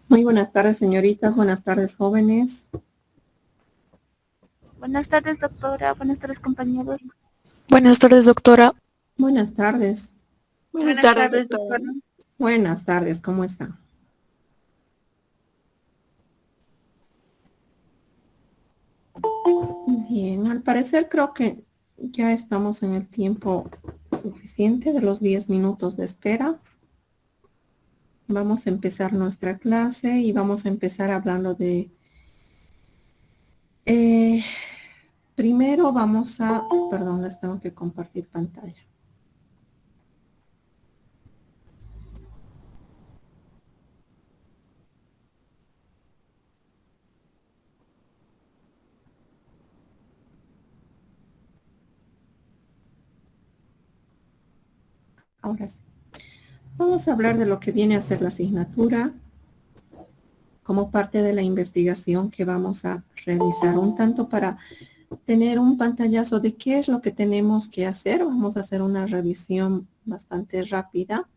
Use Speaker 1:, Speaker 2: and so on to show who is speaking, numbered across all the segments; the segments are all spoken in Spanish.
Speaker 1: Muy buenas tardes, señoritas. Buenas tardes, jóvenes.
Speaker 2: Buenas tardes, doctora. Buenas tardes, compañeros.
Speaker 3: Buenas tardes, doctora.
Speaker 1: Buenas tardes.
Speaker 2: Buenas tardes, doctora.
Speaker 1: Buenas tardes, ¿cómo están? Bien, al parecer creo que ya estamos en el tiempo suficiente de los 10 minutos de espera. Vamos a empezar nuestra clase y vamos a empezar hablando de... primero vamos a... Perdón, les tengo que compartir pantalla. Ahora sí. Vamos a hablar de lo que viene a ser la asignatura como parte de la investigación que vamos a realizar, un tanto para tener un pantallazo de qué es lo que tenemos que hacer. Vamos a hacer una revisión bastante rápida,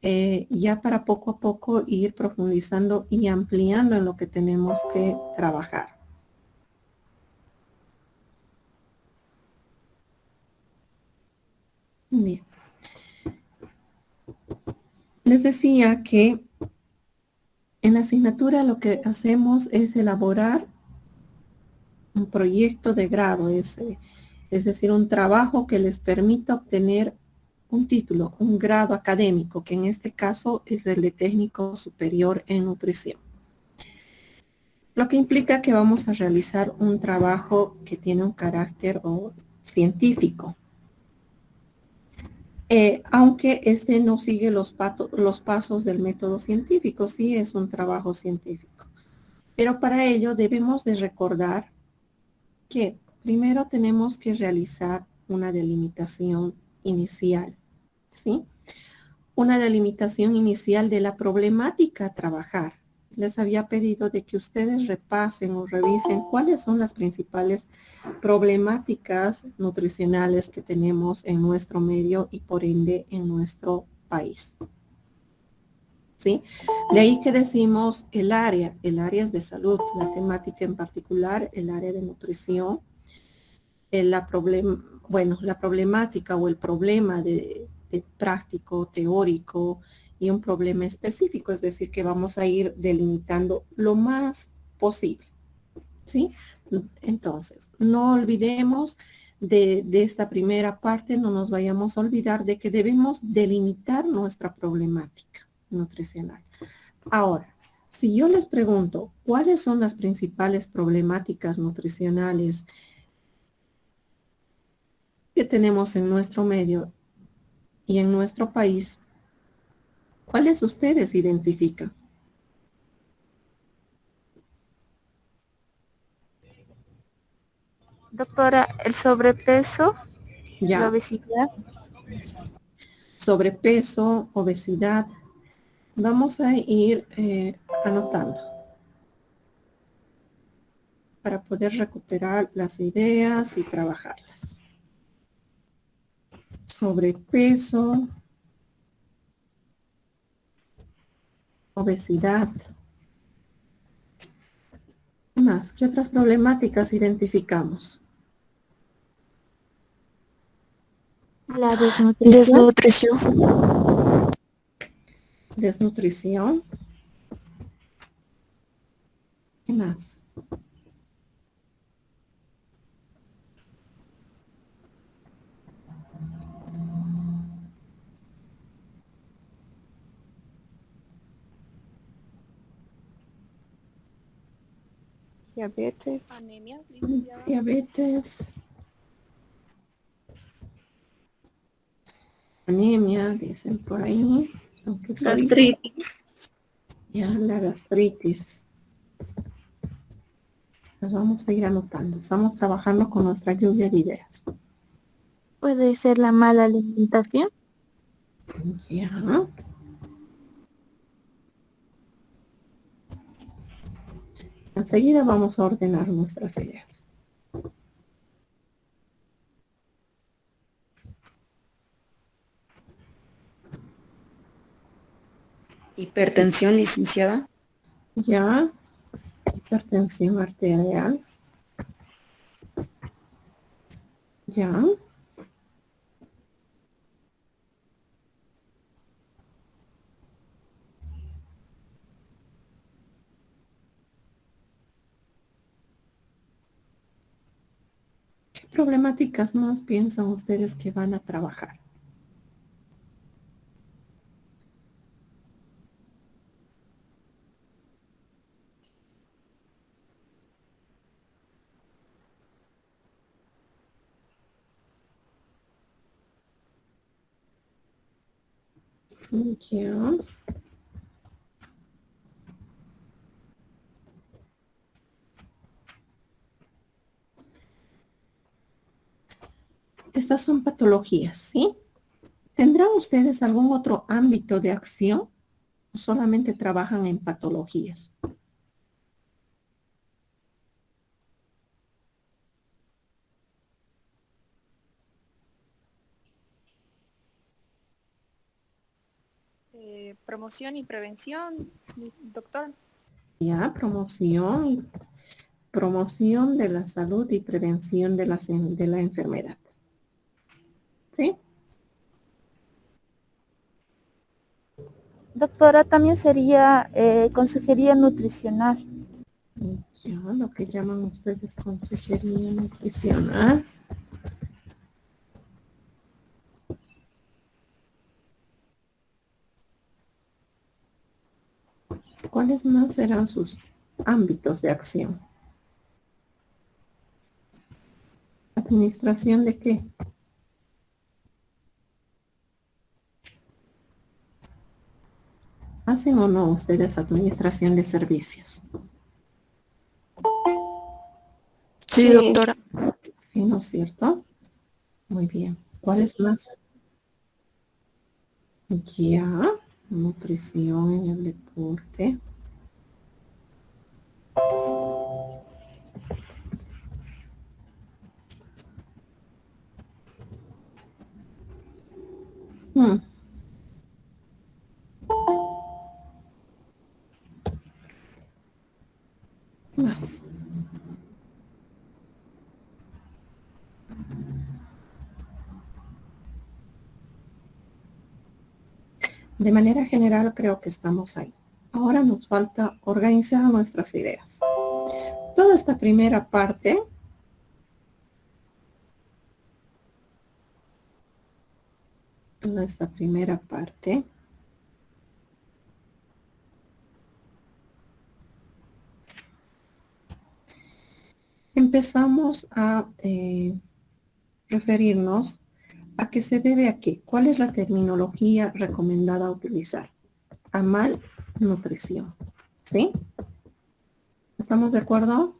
Speaker 1: ya para poco a poco ir profundizando y ampliando en lo que tenemos que trabajar. Bien. Les decía que en la asignatura lo que hacemos es elaborar un proyecto de grado, es decir, un trabajo que les permita obtener un título, un grado académico, que en este caso es el de técnico superior en nutrición. Lo que implica que vamos a realizar un trabajo que tiene un carácter científico. Aunque este no sigue los pasos del método científico, sí es un trabajo científico. Pero para ello debemos de recordar que primero tenemos que realizar una delimitación inicial, ¿sí? Una delimitación inicial de la problemática a trabajar. Les había pedido de que ustedes repasen o revisen cuáles son las principales problemáticas nutricionales que tenemos en nuestro medio y por ende en nuestro país. ¿Sí? De ahí que decimos el área es de salud, la temática en particular, el área de nutrición, la problemática o el problema de práctico, teórico y un problema específico, es decir, que vamos a ir delimitando lo más posible, ¿sí? Entonces, no olvidemos de esta primera parte, no nos vayamos a olvidar de que debemos delimitar nuestra problemática nutricional. Ahora, si yo les pregunto, ¿cuáles son las principales problemáticas nutricionales que tenemos en nuestro medio y en nuestro país? ¿Cuáles ustedes identifican?
Speaker 2: Doctora, el sobrepeso, la
Speaker 1: ¿Ya?
Speaker 2: obesidad.
Speaker 1: Sobrepeso, obesidad. Vamos a ir anotando para poder recuperar las ideas y trabajarlas. Sobrepeso, obesidad. ¿Qué más? ¿Qué otras problemáticas identificamos?
Speaker 2: La desnutrición.
Speaker 1: Desnutrición. ¿Qué más?
Speaker 3: Diabetes.
Speaker 2: Anemia.
Speaker 1: Diabetes. Anemia, dicen por ahí. Aunque
Speaker 2: Gastritis.
Speaker 1: ya la gastritis. Las vamos a ir anotando. Estamos trabajando con nuestra lluvia de ideas.
Speaker 2: Puede ser la mala alimentación.
Speaker 1: Ya. Enseguida vamos a ordenar nuestras ideas.
Speaker 4: Hipertensión, licenciada.
Speaker 1: Ya, hipertensión arterial. Ya. ¿Qué problemáticas más piensan ustedes que van a trabajar? Ya. Estas son patologías, ¿sí? ¿Tendrán ustedes algún otro ámbito de acción o solamente trabajan en patologías?
Speaker 4: Promoción y prevención, doctor.
Speaker 1: Ya, promoción de la salud y prevención de la enfermedad. ¿Sí?
Speaker 2: Doctora, también sería consejería nutricional.
Speaker 1: Ya, lo que llaman ustedes consejería nutricional. ¿Cuáles más serán sus ámbitos de acción? ¿Administración de qué? ¿Hacen o no ustedes administración de servicios?
Speaker 3: Sí, doctora.
Speaker 1: Sí, ¿no es cierto? Muy bien. ¿Cuáles más? Ya, nutrición en el deporte. Hmm. ¿Qué más? De manera general creo que estamos ahí. Ahora nos falta organizar nuestras ideas. Toda esta primera parte empezamos a referirnos a qué se debe a qué. ¿Cuál es la terminología recomendada a utilizar? A malnutrición. ¿Sí? ¿Estamos de acuerdo?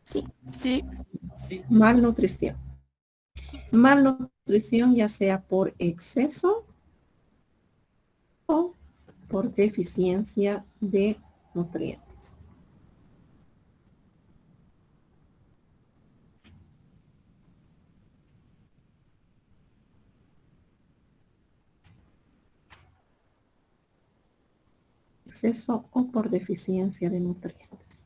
Speaker 2: Sí.
Speaker 3: Sí,
Speaker 1: Malnutrición. Malnutrición ya sea por exceso o por deficiencia de nutrientes. Exceso o por deficiencia de nutrientes.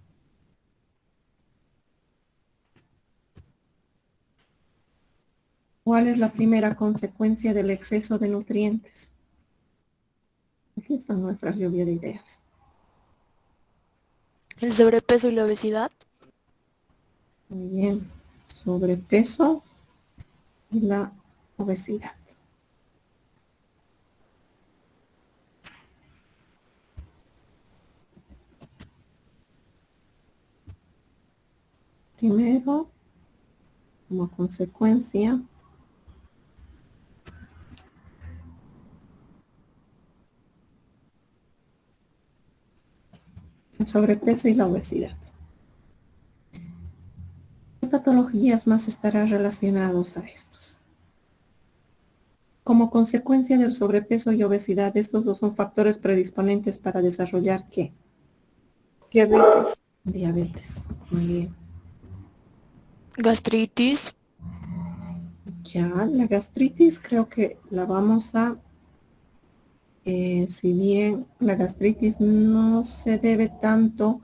Speaker 1: ¿Cuál es la primera consecuencia del exceso de nutrientes? Aquí están nuestras lluvia de ideas.
Speaker 3: el sobrepeso y la obesidad.
Speaker 1: Muy bien. Sobrepeso y la obesidad. Primero, como consecuencia, el sobrepeso y la obesidad. ¿Qué patologías más estarán relacionados a estos? Como consecuencia del sobrepeso y obesidad, estos dos son factores predisponentes para desarrollar ¿qué?
Speaker 5: Diabetes.
Speaker 1: Diabetes. Muy bien.
Speaker 3: Gastritis.
Speaker 1: Ya, la gastritis creo que la vamos a si bien la gastritis no se debe tanto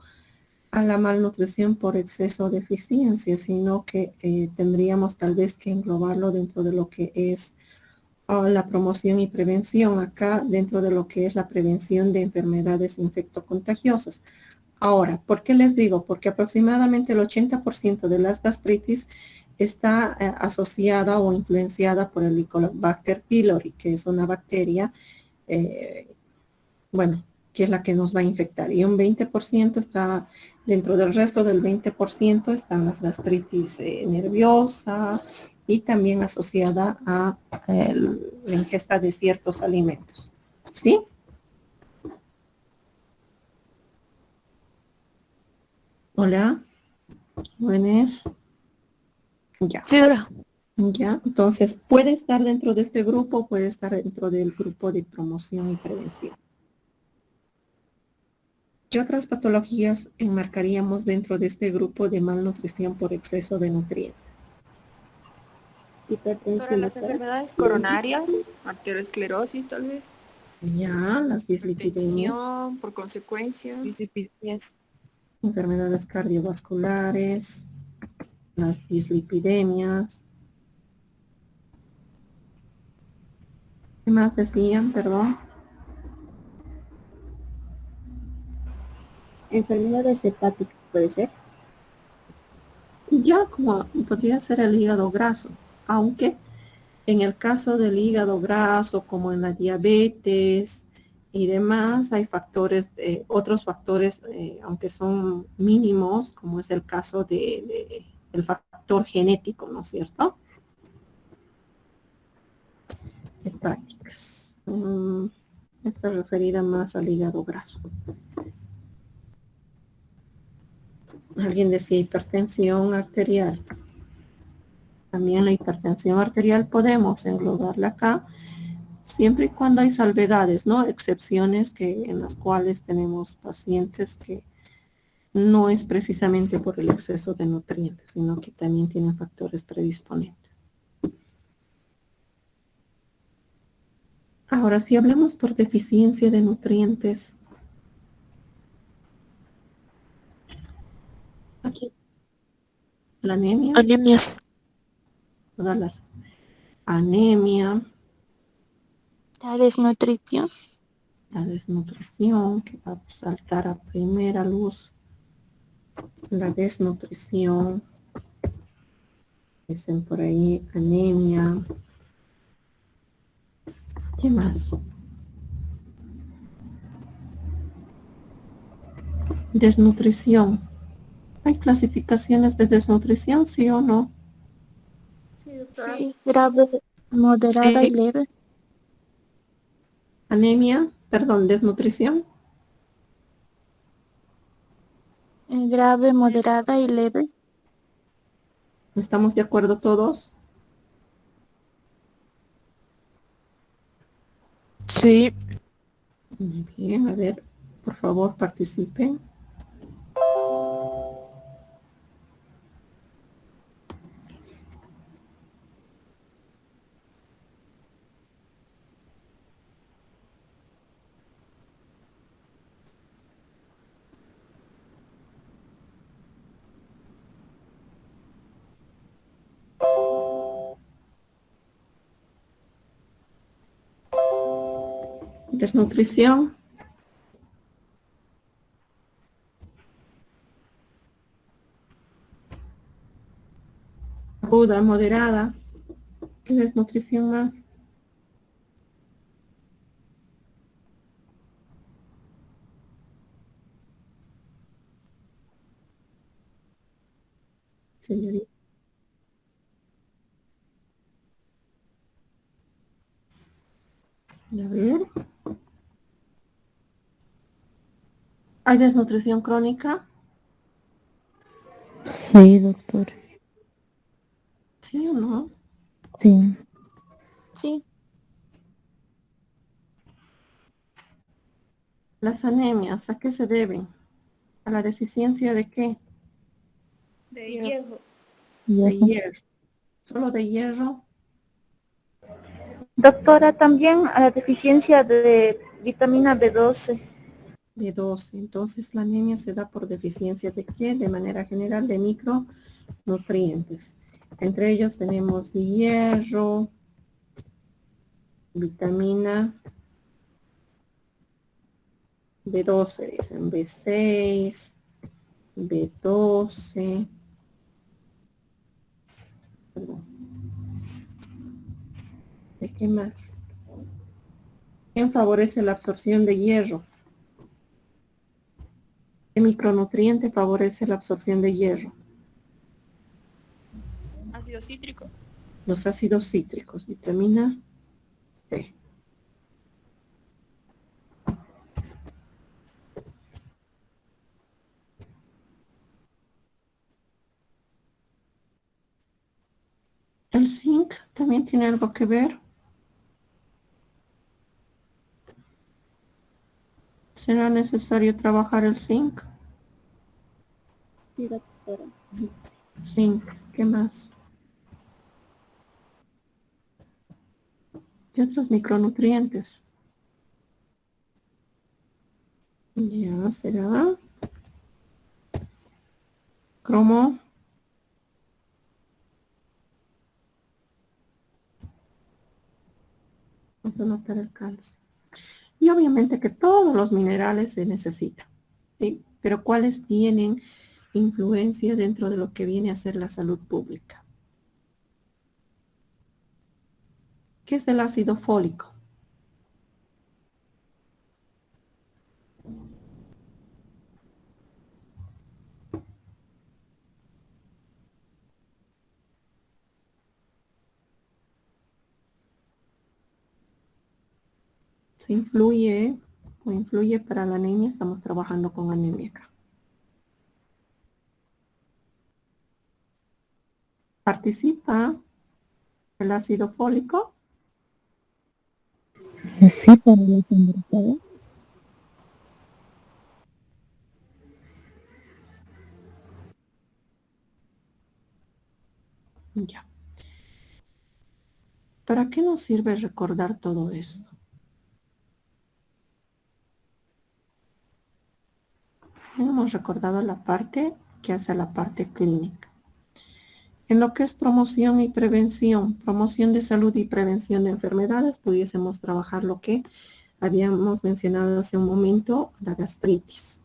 Speaker 1: a la malnutrición por exceso de eficiencia, sino que tendríamos tal vez que englobarlo dentro de lo que es la promoción y prevención, acá dentro de lo que es la prevención de enfermedades infectocontagiosas. Ahora, ¿por qué les digo? Porque aproximadamente el 80% de las gastritis está asociada o influenciada por el Helicobacter pylori, que es una bacteria, bueno, que es la que nos va a infectar. Y un 20% está, dentro del resto del 20% están las gastritis nerviosa y también asociada a la ingesta de ciertos alimentos. ¿Sí? Hola. Buenas. Ya.
Speaker 3: Sí, doctora.
Speaker 1: Ya. Entonces, puede estar dentro de este grupo, puede estar dentro del grupo de promoción y prevención. ¿Qué otras patologías enmarcaríamos dentro de este grupo de malnutrición por exceso de nutrientes?
Speaker 4: Doctora, las enfermedades coronarias, arteriosclerosis tal vez,
Speaker 1: Ya, las dislipidemias,
Speaker 4: tensión por consecuencia,
Speaker 5: Dislipidemias.
Speaker 1: enfermedades cardiovasculares, las dislipidemias. ¿Qué más decían? Perdón.
Speaker 6: Enfermedades hepáticas, ¿puede ser?
Speaker 1: Ya como podría ser el hígado graso, aunque en el caso del hígado graso, como en la diabetes y demás, hay factores, otros factores, aunque son mínimos, como es el caso del factor genético, ¿no es cierto? Hepáticas. Está referida más al hígado graso. Alguien decía hipertensión arterial. También la hipertensión arterial podemos englobarla acá, siempre y cuando hay salvedades, ¿no? Excepciones en las cuales tenemos pacientes que no es precisamente por el exceso de nutrientes, sino que también tienen factores predisponentes. Ahora, si hablamos por deficiencia de nutrientes, aquí la anemia,
Speaker 3: Anemias.
Speaker 1: todas las anemia,
Speaker 2: La desnutrición.
Speaker 1: la desnutrición, que va a saltar a primera luz, la desnutrición, dicen por ahí anemia. ¿Qué más? Desnutrición. ¿Hay clasificaciones de desnutrición, sí o no?
Speaker 4: sí, doctora,
Speaker 2: Sí, grave, moderada y
Speaker 3: Sí.
Speaker 2: leve.
Speaker 1: Anemia, perdón, desnutrición.
Speaker 2: Grave, moderada y leve.
Speaker 1: ¿Estamos de acuerdo todos?
Speaker 3: Sí.
Speaker 1: Muy bien, a ver, por favor participen. Desnutrición. Aguda, moderada. ¿Qué desnutrición más? Señorita. A ver. ¿Hay desnutrición crónica?
Speaker 7: Sí, doctor.
Speaker 1: ¿Sí o no?
Speaker 7: Sí.
Speaker 2: Sí,
Speaker 1: Las anemias, ¿a qué se deben? ¿A la deficiencia de qué?
Speaker 4: de
Speaker 2: Hierro.
Speaker 4: hierro.
Speaker 7: Ya.
Speaker 1: De hierro. ¿Solo de hierro?
Speaker 6: Doctora, también a la deficiencia
Speaker 5: Vitamina B12.
Speaker 1: B12. Entonces la anemia se da por deficiencia de qué? De manera general de micronutrientes. Entre ellos tenemos hierro, vitamina B12, dicen B6, B12. Perdón. ¿De qué más? ¿Quién favorece la absorción de hierro? ¿Qué micronutriente favorece la absorción de hierro?
Speaker 4: Ácido cítrico.
Speaker 1: Los ácidos cítricos, vitamina C. El zinc también tiene algo que ver. ¿Será necesario trabajar el zinc?
Speaker 6: Sí, doctora.
Speaker 1: Zinc, ¿qué más? ¿Qué otros micronutrientes? Ya, será cromo. Vamos a anotar el calcio. Y obviamente que todos los minerales se necesitan, ¿sí? Pero ¿cuáles tienen influencia dentro de lo que viene a ser la salud pública? ¿Qué es el ácido fólico? ¿Se influye o influye para la anemia? Estamos trabajando con anemia acá. ¿Participa el ácido fólico?
Speaker 7: Sí, para la embarazadas.
Speaker 1: Ya. ¿Para qué nos sirve recordar todo esto? Hemos recordado la parte que hace la parte clínica. En lo que es promoción y prevención, promoción de salud y prevención de enfermedades, pudiésemos trabajar lo que habíamos mencionado hace un momento, la gastritis.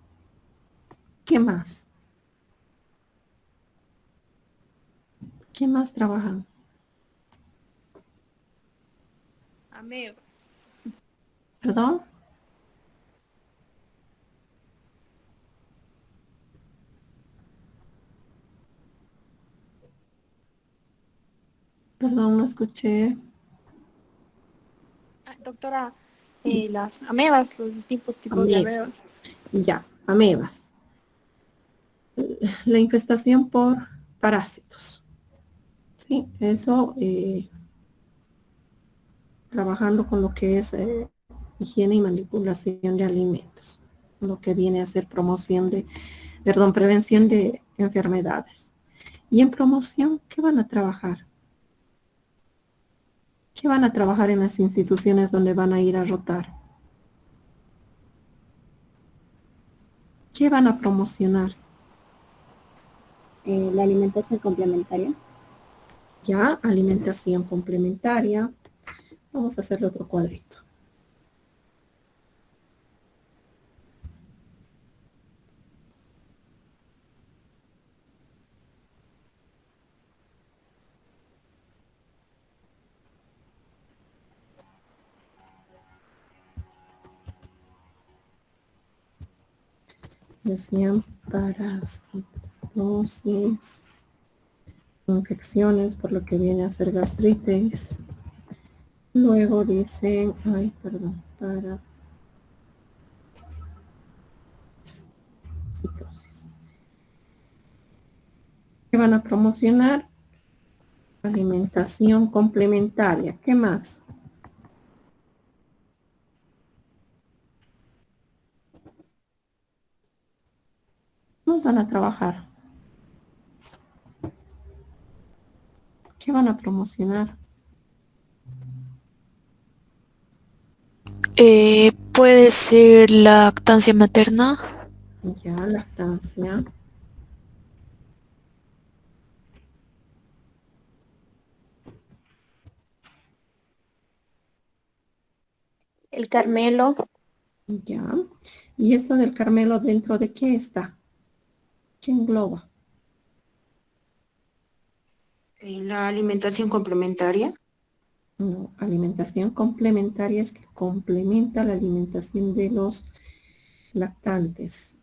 Speaker 1: ¿Qué más? ¿Qué más trabajan?
Speaker 4: Ameba.
Speaker 1: ¿Perdón? Perdón, no escuché.
Speaker 4: Doctora, las amebas, los distintos tipos de
Speaker 1: Amebas.
Speaker 4: amebas.
Speaker 1: Ya, amebas. La infestación por parásitos. Sí, eso trabajando con lo que es higiene y manipulación de alimentos, lo que viene a ser prevención de enfermedades. Y en promoción, ¿qué van a trabajar? ¿Qué van a trabajar en las instituciones donde van a ir a rotar? ¿Qué van a promocionar?
Speaker 6: La alimentación complementaria.
Speaker 1: Ya, alimentación complementaria. Vamos a hacerle otro cuadrito. Decían parasitosis, infecciones, por lo que viene a ser gastritis. Luego dicen, parasitosis. ¿Qué van a promocionar? Alimentación complementaria. ¿Qué más? ¿Cómo van a trabajar? ¿Qué van a promocionar?
Speaker 3: Puede ser lactancia materna.
Speaker 1: Ya, lactancia.
Speaker 2: El Carmelo.
Speaker 1: Ya. ¿Y esto del Carmelo dentro de qué está? ¿Qué engloba?
Speaker 5: La alimentación complementaria.
Speaker 1: No, alimentación complementaria es que complementa la alimentación de los lactantes.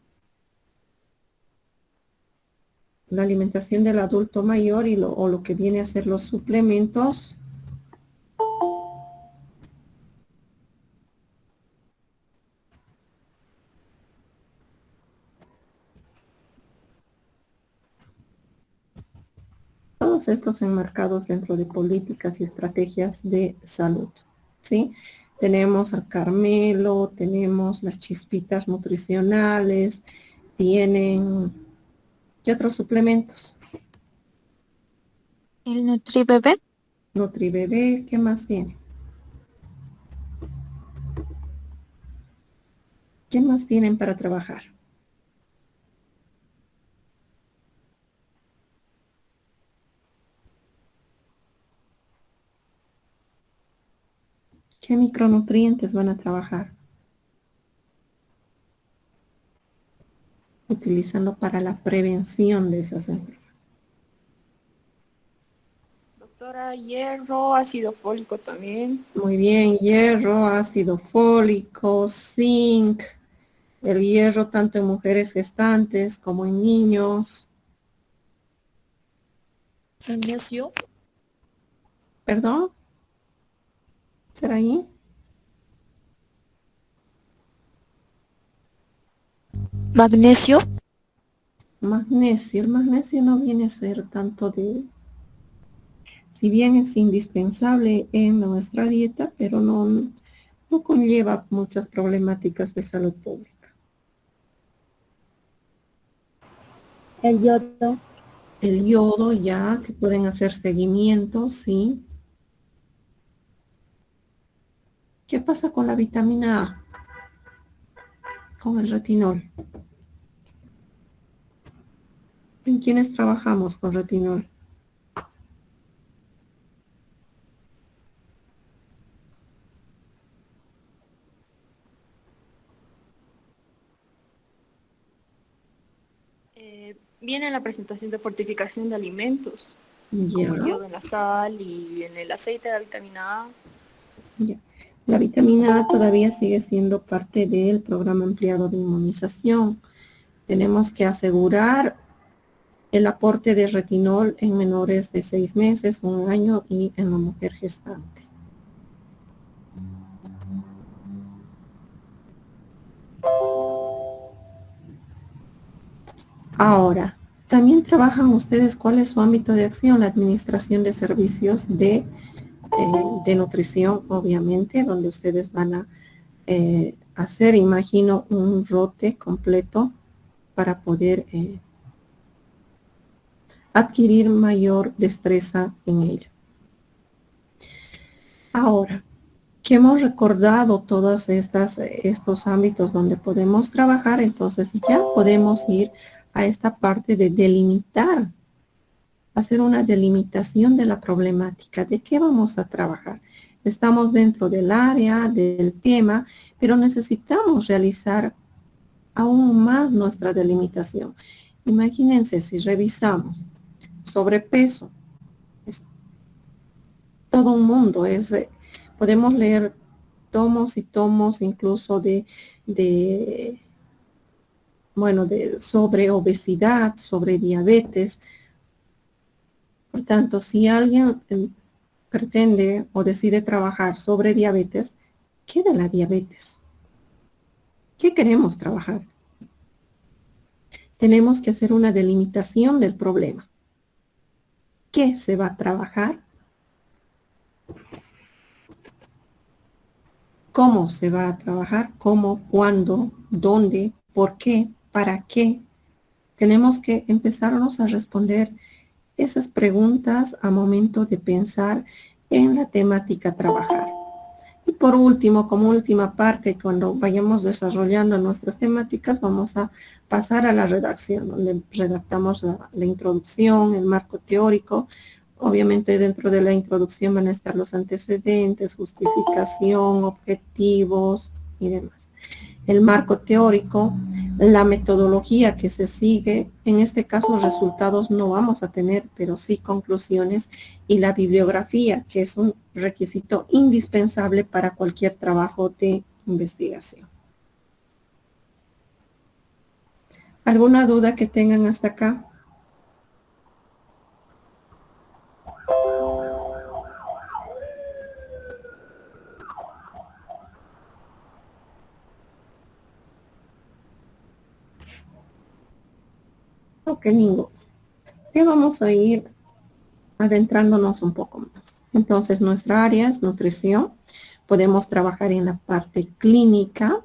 Speaker 1: La alimentación del adulto mayor o lo que viene a ser los suplementos. Todos estos enmarcados dentro de políticas y estrategias de salud, ¿sí? Tenemos al Carmelo, tenemos las chispitas nutricionales, tienen, ¿qué otros suplementos?
Speaker 2: El NutriBebé.
Speaker 1: NutriBebé, ¿qué más tiene? ¿Qué más tienen para trabajar? ¿Qué micronutrientes van a trabajar? Utilizando para la prevención de esas enfermedades.
Speaker 4: Doctora, hierro, ácido fólico también.
Speaker 1: Muy bien, hierro, ácido fólico, zinc, el hierro tanto en mujeres gestantes como en niños.
Speaker 3: Magnesio.
Speaker 1: ¿Perdón? ¿Será ahí?
Speaker 3: Magnesio.
Speaker 1: Magnesio. El magnesio no viene a ser tanto de... Si bien es indispensable en nuestra dieta, pero no conlleva muchas problemáticas de salud pública.
Speaker 6: El yodo,
Speaker 1: El yodo ya, que pueden hacer seguimientos, sí. ¿Qué pasa con la vitamina A? Con el retinol. ¿En quiénes trabajamos con retinol?
Speaker 4: Viene en la presentación de fortificación de alimentos,
Speaker 1: Ya,
Speaker 4: como el yodo en la sal y en el aceite de la vitamina A.
Speaker 1: ya. La vitamina A todavía sigue siendo parte del programa ampliado de inmunización. Tenemos que asegurar el aporte de retinol en menores de 6 meses, 1 año y en la mujer gestante. Ahora, también trabajan ustedes, ¿cuál es su ámbito de acción? La administración de servicios de nutrición, obviamente, donde ustedes van a hacer, imagino, un rote completo para poder adquirir mayor destreza en ello. Ahora, que hemos recordado todos estos ámbitos donde podemos trabajar, entonces ya podemos ir a esta parte de delimitar, hacer una delimitación de la problemática, de qué vamos a trabajar. Estamos dentro del área, del tema, pero necesitamos realizar aún más nuestra delimitación. Imagínense si revisamos sobrepeso, es todo un mundo, podemos leer tomos y tomos incluso sobre obesidad, sobre diabetes. Por tanto, si alguien pretende o decide trabajar sobre diabetes, ¿qué de la diabetes? ¿Qué queremos trabajar? Tenemos que hacer una delimitación del problema. ¿Qué se va a trabajar? ¿Cómo se va a trabajar? ¿Cómo? ¿Cuándo? ¿Dónde? ¿Por qué? ¿Para qué? Tenemos que empezarnos a responder esas preguntas a momento de pensar en la temática a trabajar. Y por último, como última parte, cuando vayamos desarrollando nuestras temáticas, vamos a pasar a la redacción, donde redactamos la introducción, el marco teórico. Obviamente dentro de la introducción van a estar los antecedentes, justificación, objetivos y demás. El marco teórico, la metodología que se sigue, en este caso resultados no vamos a tener, pero sí conclusiones, y la bibliografía, que es un requisito indispensable para cualquier trabajo de investigación. ¿Alguna duda que tengan hasta acá? Ok, ninguno. Ya vamos a ir adentrándonos un poco más. Entonces, nuestra área es nutrición. Podemos trabajar en la parte clínica,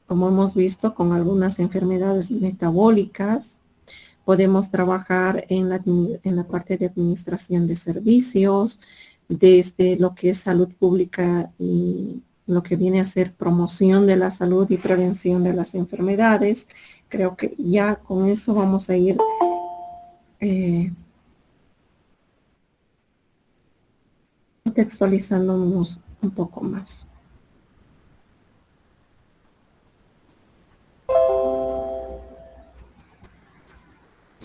Speaker 1: como hemos visto, con algunas enfermedades metabólicas. Podemos trabajar en la parte de administración de servicios, desde lo que es salud pública y lo que viene a ser promoción de la salud y prevención de las enfermedades. Creo que ya con esto vamos a ir contextualizándonos un poco más.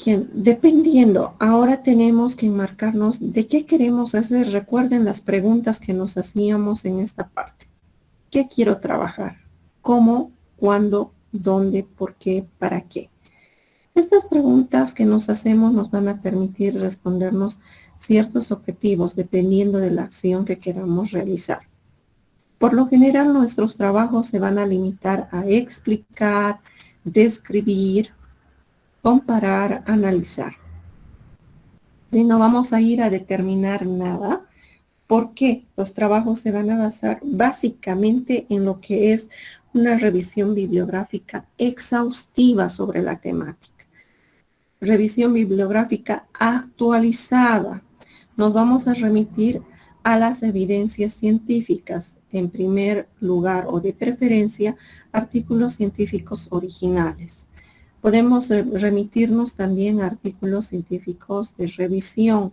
Speaker 1: Bien, dependiendo, ahora tenemos que enmarcarnos de qué queremos hacer. Recuerden las preguntas que nos hacíamos en esta parte. ¿Qué quiero trabajar? ¿Cómo? ¿Cuándo? ¿Dónde? ¿Por qué? ¿Para qué? Estas preguntas que nos hacemos nos van a permitir respondernos ciertos objetivos dependiendo de la acción que queramos realizar. Por lo general, nuestros trabajos se van a limitar a explicar, describir, comparar, analizar. Si no vamos a ir a determinar nada, porque los trabajos se van a basar básicamente en lo que es una revisión bibliográfica exhaustiva sobre la temática. Revisión bibliográfica actualizada. Nos vamos a remitir a las evidencias científicas, en primer lugar o de preferencia, artículos científicos originales. Podemos remitirnos también a artículos científicos de revisión.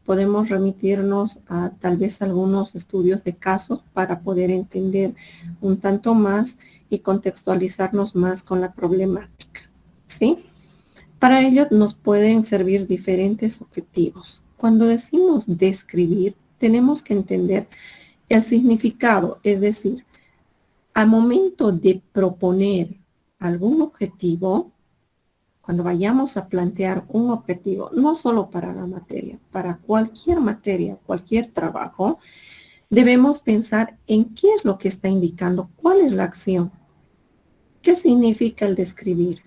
Speaker 1: Podemos remitirnos a tal vez algunos estudios de casos para poder entender un tanto más y contextualizarnos más con la problemática, ¿sí? Para ello nos pueden servir diferentes objetivos. Cuando decimos describir, tenemos que entender el significado, es decir, al momento de proponer algún objetivo, cuando vayamos a plantear un objetivo, no solo para la materia, materia, cualquier trabajo, debemos pensar en qué es lo que está indicando, cuál es la acción, qué significa el describir.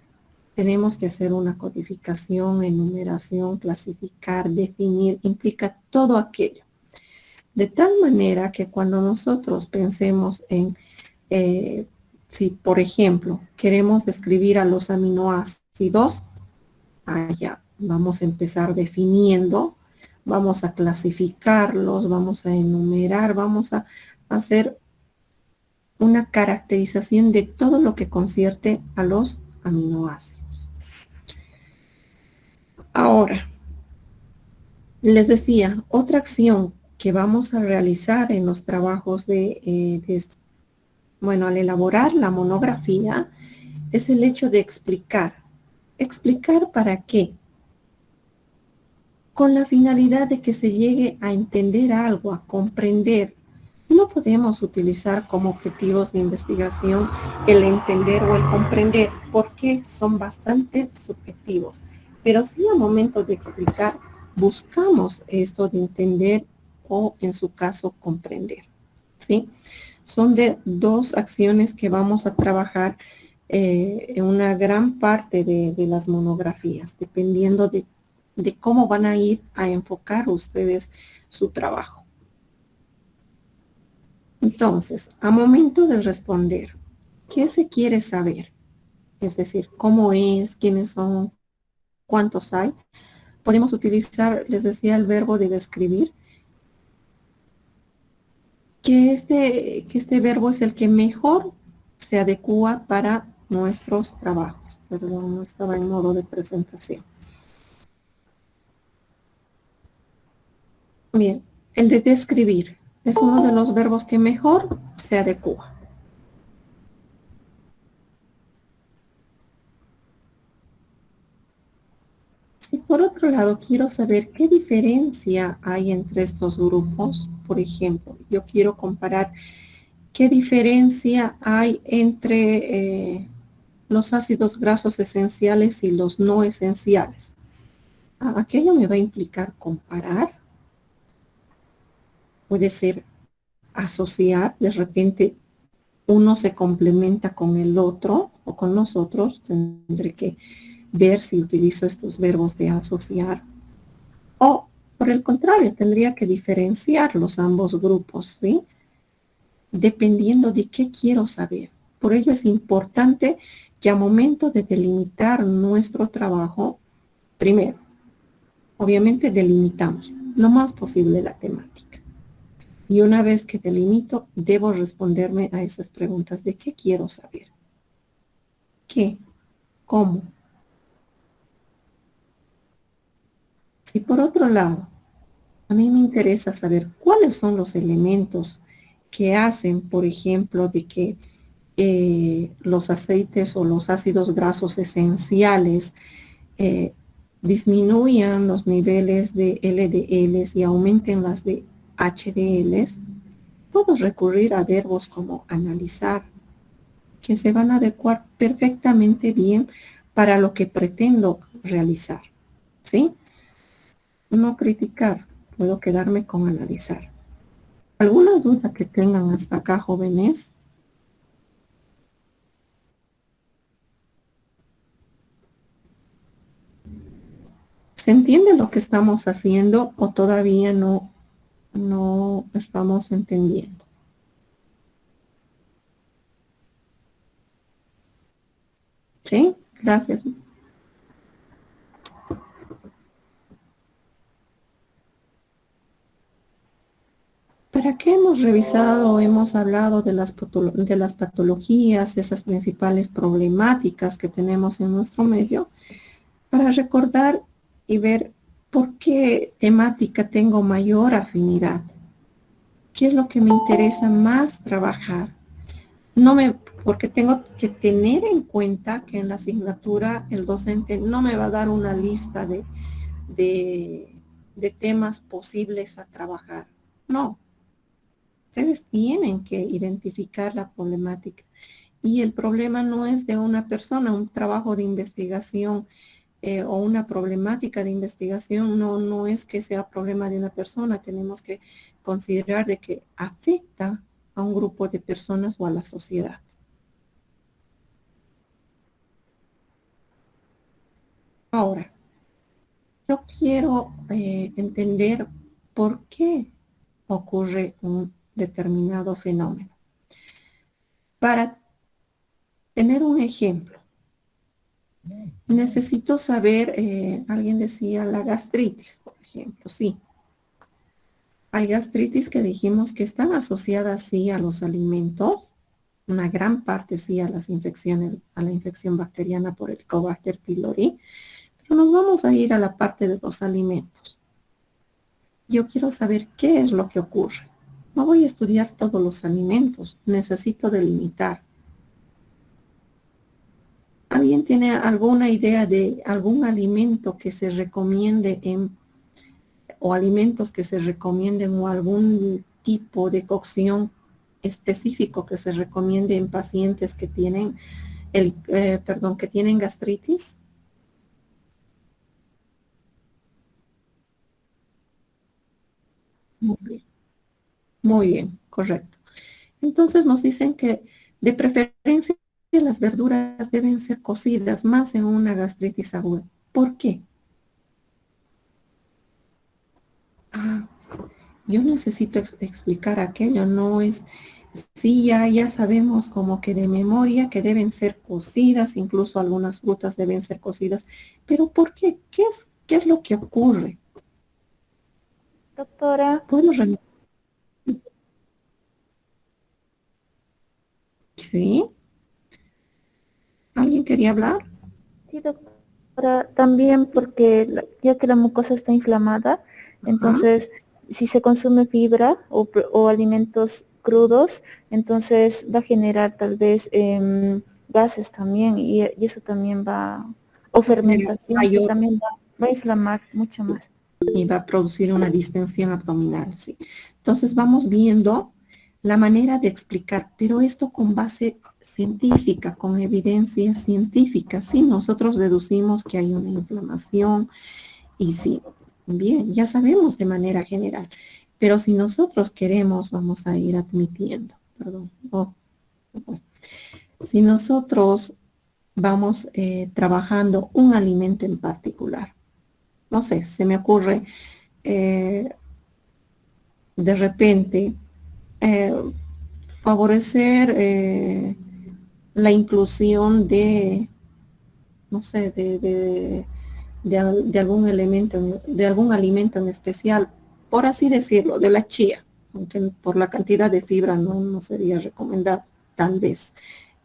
Speaker 1: Tenemos que hacer una codificación, enumeración, clasificar, definir, implica todo aquello. De tal manera que cuando nosotros pensemos en, si por ejemplo queremos describir a los aminoácidos, allá vamos a empezar definiendo, vamos a clasificarlos, vamos a enumerar, vamos a hacer una caracterización de todo lo que concierne a los aminoácidos. Ahora, les decía, otra acción que vamos a realizar en los trabajos al elaborar la monografía, es el hecho de explicar. ¿Explicar para qué? Con la finalidad de que se llegue a entender algo, a comprender. No podemos utilizar como objetivos de investigación el entender o el comprender, porque son bastante subjetivos. Pero sí, al momento de explicar, buscamos esto de entender o, en su caso, comprender, ¿sí? Son de dos acciones que vamos a trabajar en una gran parte de las monografías, dependiendo de cómo van a ir a enfocar ustedes su trabajo. Entonces, a momento de responder, ¿qué se quiere saber? Es decir, ¿cómo es? ¿Quiénes son? ¿Cuántos hay? Podemos utilizar, les decía, el verbo de describir. que este verbo es el que mejor se adecua para nuestros trabajos. Perdón, no estaba en modo de presentación. Bien, el de describir es uno de los verbos que mejor se adecua. Si por otro lado quiero saber qué diferencia hay entre estos grupos, por ejemplo, yo quiero comparar qué diferencia hay entre los ácidos grasos esenciales y los no esenciales. Aquello me va a implicar comparar. Puede ser asociar, de repente uno se complementa con el otro o con los otros. Tendré que ver si utilizo estos verbos de asociar. O, por el contrario, tendría que diferenciar los ambos grupos, ¿sí? Dependiendo de qué quiero saber. Por ello es importante que a momento de delimitar nuestro trabajo, primero, obviamente delimitamos lo más posible la temática. Y una vez que delimito, debo responderme a esas preguntas de qué quiero saber. ¿Qué? ¿Cómo? Si por otro lado, a mí me interesa saber cuáles son los elementos que hacen, por ejemplo, de que los aceites o los ácidos grasos esenciales disminuyan los niveles de LDLs y aumenten las de HDLs, puedo recurrir a verbos como analizar, que se van a adecuar perfectamente bien para lo que pretendo realizar, ¿sí? No criticar, puedo quedarme con analizar. ¿Alguna duda que tengan hasta acá, jóvenes? ¿Se entiende lo que estamos haciendo o todavía no estamos entendiendo? ¿Sí? Gracias. ¿Para qué hemos revisado, hemos hablado de las patologías, esas principales problemáticas que tenemos en nuestro medio? Para recordar y ver por qué temática tengo mayor afinidad. ¿Qué es lo que me interesa más trabajar? Porque tengo que tener en cuenta que en la asignatura el docente no me va a dar una lista de temas posibles a trabajar. No. Ustedes tienen que identificar la problemática. Y el problema no es de una persona, un trabajo de investigación o una problemática de investigación no es que sea problema de una persona. Tenemos que considerar de que afecta a un grupo de personas o a la sociedad. Ahora, yo quiero entender por qué ocurre un determinado fenómeno. Para tener un ejemplo, necesito saber, alguien decía la gastritis, por ejemplo, sí. Hay gastritis que dijimos que están asociadas, sí, a los alimentos, una gran parte sí a las infecciones, a la infección bacteriana por el Helicobacter pylori, pero nos vamos a ir a la parte de los alimentos. Yo quiero saber qué es lo que ocurre. No voy a estudiar todos los alimentos, necesito delimitar. ¿Alguien tiene alguna idea de algún alimento que se recomiende o alimentos que se recomienden o algún tipo de cocción específico que se recomiende en pacientes que tienen que tienen gastritis? Muy bien, correcto. Entonces nos dicen que de preferencia las verduras deben ser cocidas más en una gastritis aguda. ¿Por qué? Yo necesito explicar aquello, no es, sí, ya sabemos como que de memoria que deben ser cocidas, incluso algunas frutas deben ser cocidas, pero ¿por qué? ¿Qué es lo que ocurre?
Speaker 6: Doctora,
Speaker 1: Bueno, ¿Sí? ¿Alguien quería hablar?
Speaker 2: Sí, doctora, también porque ya que la mucosa está inflamada, entonces si se consume fibra o alimentos crudos, entonces va a generar tal vez gases también y eso también o fermentación que
Speaker 1: Mayor
Speaker 2: también va a inflamar mucho más.
Speaker 1: y va a producir una distensión abdominal, ¿sí? Entonces vamos viendo la manera de explicar, pero esto con base científica, con evidencia científica, ¿sí? Nosotros deducimos que hay una inflamación y sí, bien, ya sabemos de manera general, pero si nosotros queremos, vamos a ir admitiendo, perdón, si nosotros vamos trabajando un alimento en particular, no sé, se me ocurre de repente eh, favorecer la inclusión de, no sé, de algún elemento, de algún alimento en especial, por así decirlo, de la chía, aunque por la cantidad de fibra no sería recomendable, tal vez,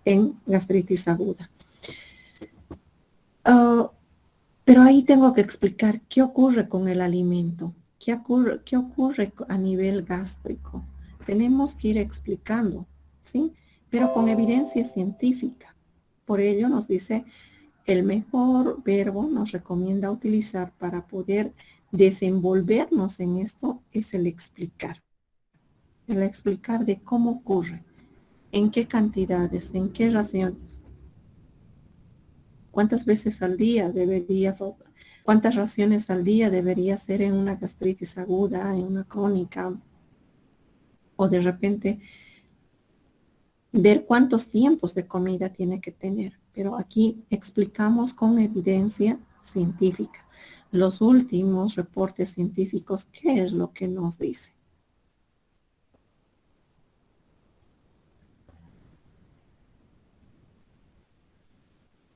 Speaker 1: en gastritis aguda. Pero ahí tengo que explicar qué ocurre con el alimento, qué ocurre a nivel gástrico. Tenemos que ir explicando, ¿sí? Pero con evidencia científica. Por ello nos dice, el mejor verbo nos recomienda utilizar para poder desenvolvernos en esto es el explicar. El explicar de cómo ocurre, en qué cantidades, en qué raciones. ¿Cuántas veces al día debería, cuántas raciones al día debería ser en una gastritis aguda, en una crónica? O de repente ver cuántos tiempos de comida tiene que tener. Pero aquí explicamos con evidencia científica. Los últimos reportes científicos, ¿qué es lo que nos dice?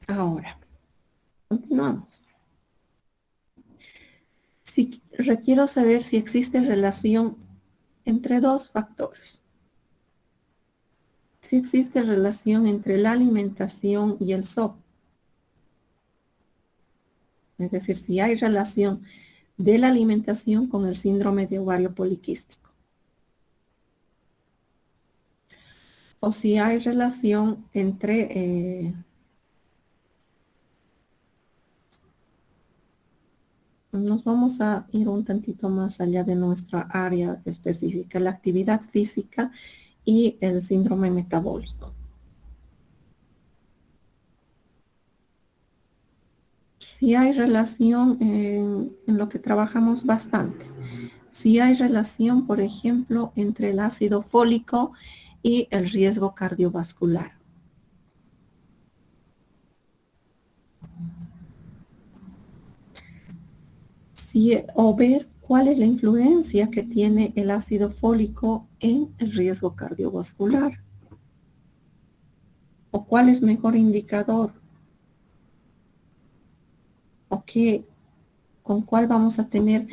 Speaker 1: Ahora, continuamos. Si requiero saber si existe relación entre dos factores. Si existe relación entre la alimentación y el SOP. Es decir, si hay relación de la alimentación con el síndrome de ovario poliquístico. O si hay relación entre nos vamos a ir un tantito más allá de nuestra área específica, la actividad física y el síndrome metabólico. Si hay relación en lo que trabajamos bastante. Si hay relación, por ejemplo, entre el ácido fólico y el riesgo cardiovascular. O ver cuál es la influencia que tiene el ácido fólico en el riesgo cardiovascular. O cuál es mejor indicador. O qué, con cuál vamos a tener,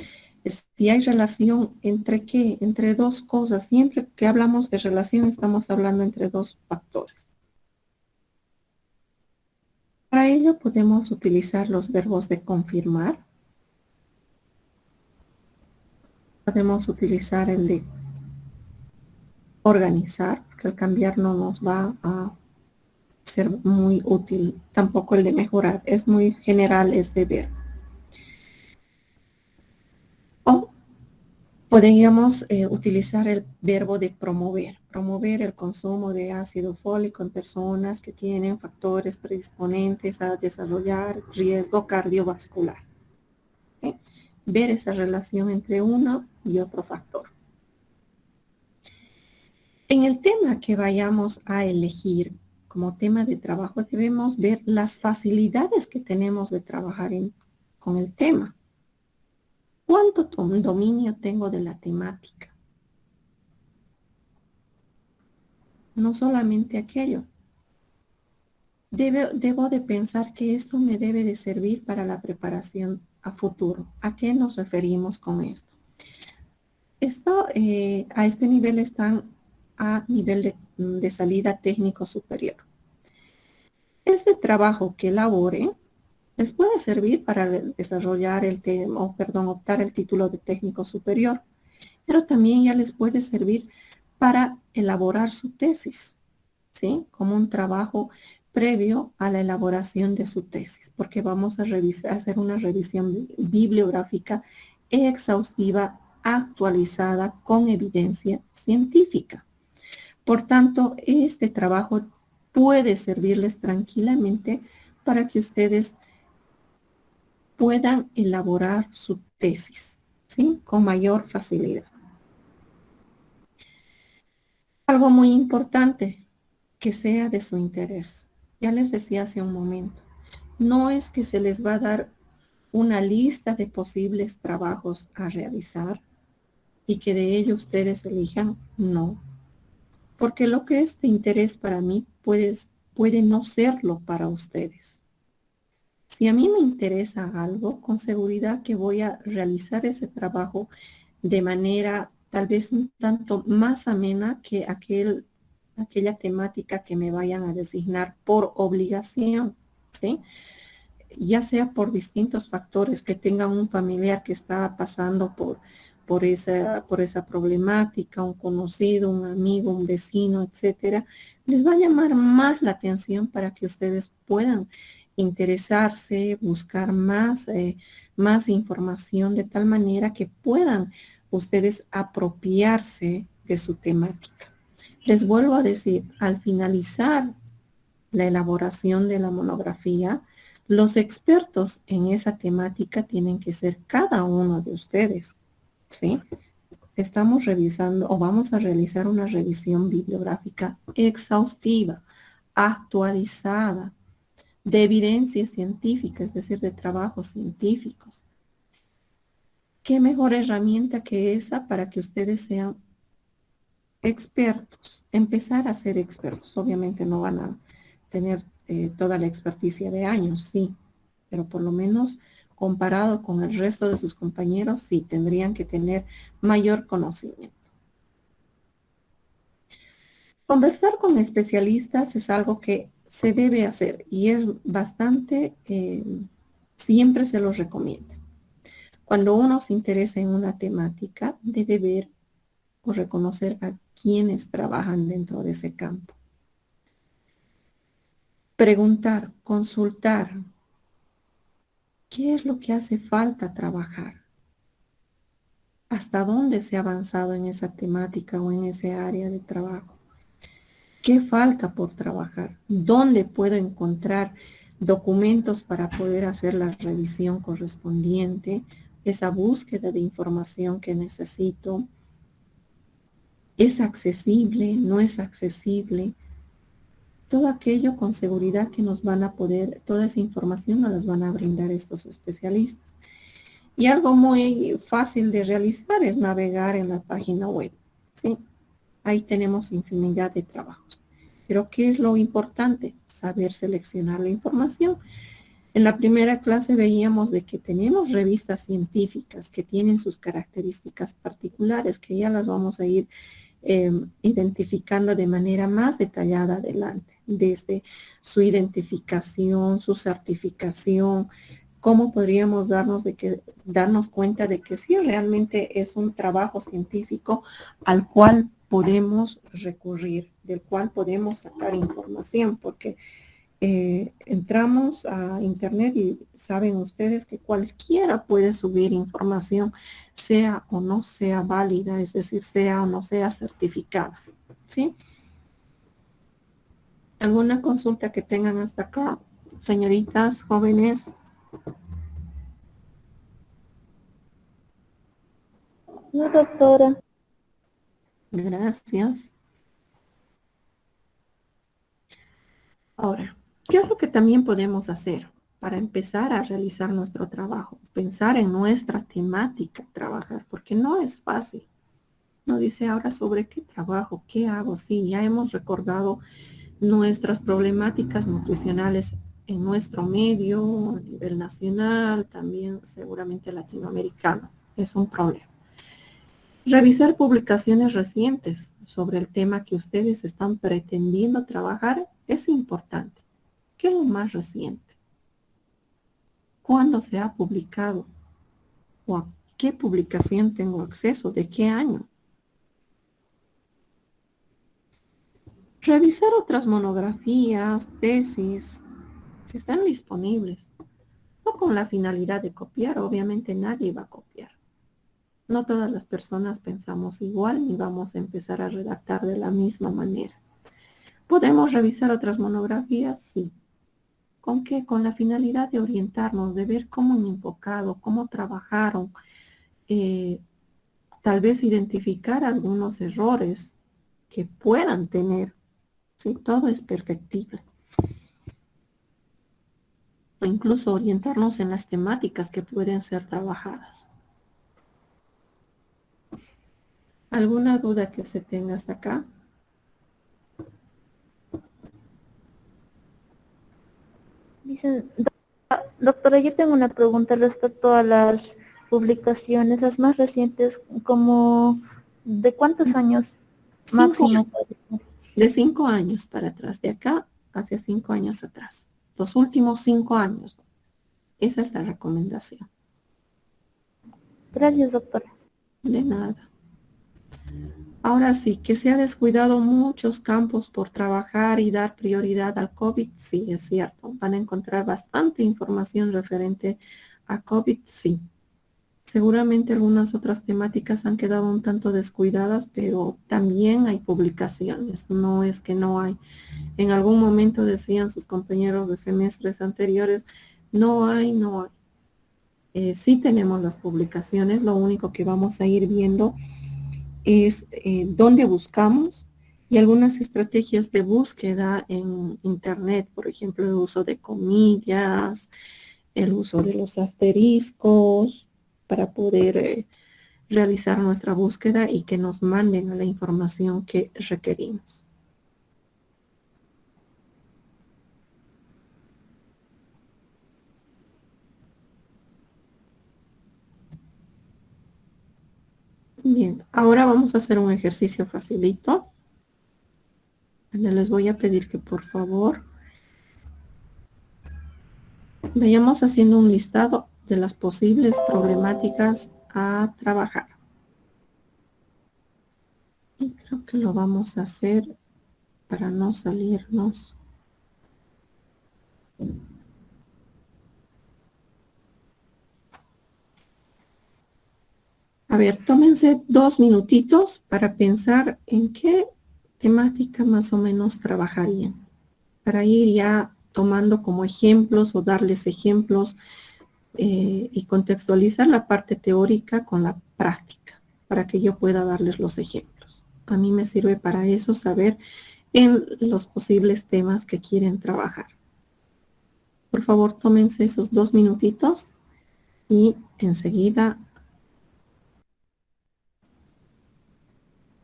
Speaker 1: si hay relación entre qué, entre dos cosas. Siempre que hablamos de relación estamos hablando entre dos factores. Para ello podemos utilizar los verbos de confirmar. Podemos utilizar el de organizar, porque el cambiar no nos va a ser muy útil. Tampoco el de mejorar, es muy general, es de ver. O podríamos utilizar el verbo de promover. Promover el consumo de ácido fólico en personas que tienen factores predisponentes a desarrollar riesgo cardiovascular. ¿Okay? Ver esa relación entre uno y otro factor. En el tema que vayamos a elegir como tema de trabajo, debemos ver las facilidades que tenemos de trabajar con el tema. ¿Cuánto dominio tengo de la temática? No solamente aquello. Debo de pensar que esto me debe de servir para la preparación a futuro. ¿A qué nos referimos con esto? A este nivel están a nivel de salida técnico superior. Este trabajo que elabore les puede servir para desarrollar optar el título de técnico superior, pero también ya les puede servir para elaborar su tesis, ¿sí? Como un trabajo previo a la elaboración de su tesis, porque vamos a hacer una revisión bibliográfica exhaustiva, actualizada, con evidencia científica. Por tanto, este trabajo puede servirles tranquilamente para que ustedes puedan elaborar su tesis, ¿sí? Con mayor facilidad. Algo muy importante, que sea de su interés. Ya les decía hace un momento, no es que se les va a dar una lista de posibles trabajos a realizar y que de ello ustedes elijan, no. Porque lo que es de interés para mí puede no serlo para ustedes. Si a mí me interesa algo, con seguridad que voy a realizar ese trabajo de manera tal vez un tanto más amena que aquella temática que me vayan a designar por obligación, ¿sí? Ya sea por distintos factores, que tengan un familiar que está pasando por esa problemática, un conocido, un amigo, un vecino, etcétera, les va a llamar más la atención para que ustedes puedan interesarse, buscar más información, de tal manera que puedan ustedes apropiarse de su temática. Les vuelvo a decir, al finalizar la elaboración de la monografía, los expertos en esa temática tienen que ser cada uno de ustedes, ¿sí? Estamos revisando o vamos a realizar una revisión bibliográfica exhaustiva, actualizada, de evidencia científica, es decir, de trabajos científicos. ¿Qué mejor herramienta que esa para que ustedes sean expertos? Empezar a ser expertos. Obviamente no van a tener toda la experticia de años, sí, pero por lo menos comparado con el resto de sus compañeros, sí, tendrían que tener mayor conocimiento. Conversar con especialistas es algo que se debe hacer y es bastante, siempre se los recomiendo. Cuando uno se interesa en una temática, debe ver o reconocer a quienes trabajan dentro de ese campo. Preguntar, consultar, ¿qué es lo que hace falta trabajar? ¿Hasta dónde se ha avanzado en esa temática o en ese área de trabajo? ¿Qué falta por trabajar? ¿Dónde puedo encontrar documentos para poder hacer la revisión correspondiente? Esa búsqueda de información que necesito. ¿Es accesible? ¿No es accesible? Todo aquello con seguridad que nos van a poder, toda esa información nos las van a brindar estos especialistas. Y algo muy fácil de realizar es navegar en la página web, ¿sí? Ahí tenemos infinidad de trabajos. Pero ¿qué es lo importante? Saber seleccionar la información. En la primera clase veíamos de que tenemos revistas científicas que tienen sus características particulares, que ya las vamos a ir identificando de manera más detallada adelante, desde su identificación, su certificación, cómo podríamos darnos cuenta de que sí realmente es un trabajo científico al cual podemos recurrir, del cual podemos sacar información, porque entramos a internet y saben ustedes que cualquiera puede subir información, sea o no sea válida, es decir, sea o no sea certificada, ¿sí? ¿Alguna consulta que tengan hasta acá, señoritas, jóvenes?
Speaker 2: No, doctora.
Speaker 1: Gracias. Ahora, ¿qué es lo que también podemos hacer para empezar a realizar nuestro trabajo? Pensar en nuestra temática, trabajar, porque no es fácil. No dice ahora sobre qué trabajo, qué hago. Sí, ya hemos recordado nuestras problemáticas nutricionales en nuestro medio, a nivel nacional, también seguramente latinoamericano. Es un problema. Revisar publicaciones recientes. sobre el tema que ustedes están pretendiendo trabajar es importante. ¿Qué es lo más reciente? ¿Cuándo se ha publicado? ¿O a qué publicación tengo acceso? ¿De qué año? Revisar otras monografías, tesis que están disponibles, no con la finalidad de copiar, obviamente nadie va a copiar. No todas las personas pensamos igual ni vamos a empezar a redactar de la misma manera. ¿Podemos revisar otras monografías? Sí. ¿Con qué? Con la finalidad de orientarnos, de ver cómo han enfocado, cómo trabajaron, eh, tal vez identificar algunos errores que puedan tener. Sí, todo es perfectible. O incluso orientarnos en las temáticas que pueden ser trabajadas. ¿Alguna duda que se tenga hasta acá?
Speaker 2: Dicen, doctora, yo tengo una pregunta respecto a las publicaciones, las más recientes, como ¿de cuántos años
Speaker 1: 5 años,
Speaker 2: máximo puede ser?
Speaker 1: de 5 años para atrás, de acá hacia 5 años atrás. Los últimos 5 años. Esa es la recomendación.
Speaker 2: Gracias, doctora.
Speaker 1: De nada. Ahora sí, que se ha descuidado muchos campos por trabajar y dar prioridad al COVID, sí, es cierto. Van a encontrar bastante información referente a COVID, sí. Seguramente algunas otras temáticas han quedado un tanto descuidadas, pero también hay publicaciones, no es que no hay. En algún momento decían sus compañeros de semestres anteriores, no hay, no hay. Sí tenemos las publicaciones, lo único que vamos a ir viendo es dónde buscamos y algunas estrategias de búsqueda en Internet, por ejemplo, el uso de comillas, el uso de los asteriscos para poder realizar nuestra búsqueda y que nos manden la información que requerimos. Bien, ahora vamos a hacer un ejercicio facilito. Les voy a pedir que por favor vayamos haciendo un listado de las posibles problemáticas a trabajar. Y creo que lo vamos a hacer para no salirnos. A ver, tómense 2 minutitos para pensar en qué temática más o menos trabajarían. Para ir ya tomando como ejemplos o darles ejemplos y contextualizar la parte teórica con la práctica, para que yo pueda darles los ejemplos. A mí me sirve para eso saber en los posibles temas que quieren trabajar. Por favor, tómense esos 2 minutitos y enseguida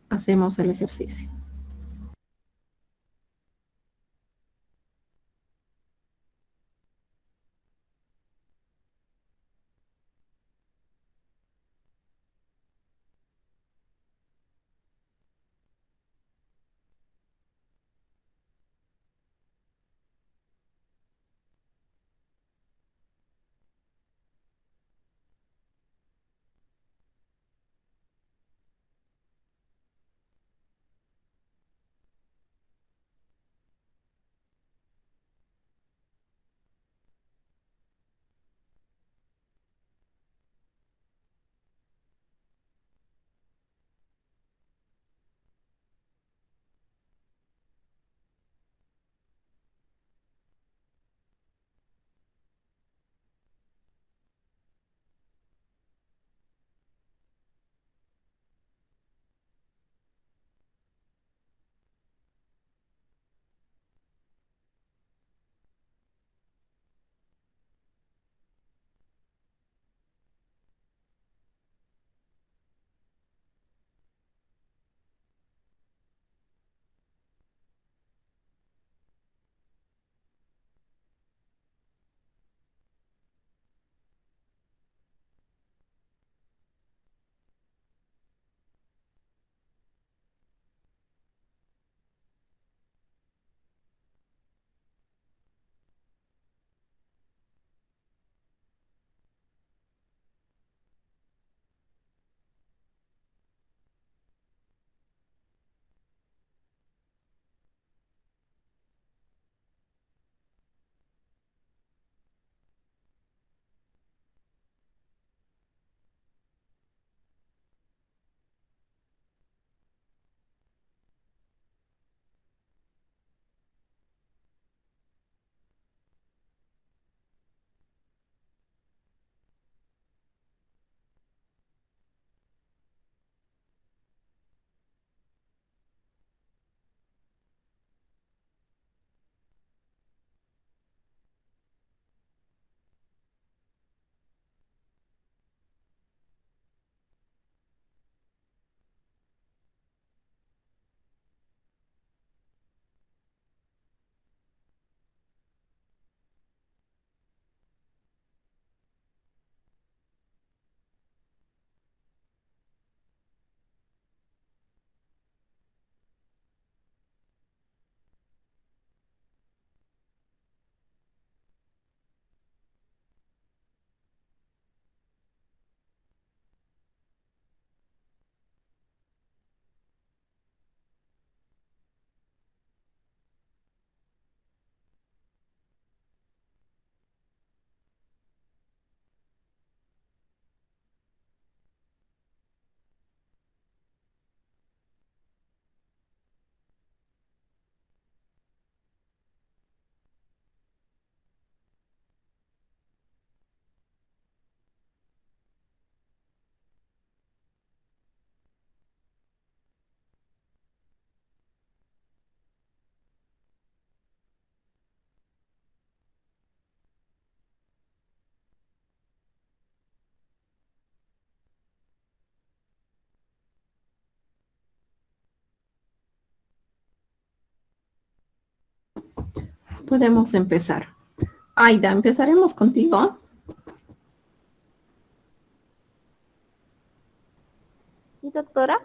Speaker 1: hacemos el ejercicio. podemos empezar. Aida, empezaremos contigo.
Speaker 2: ¿Sí, doctora?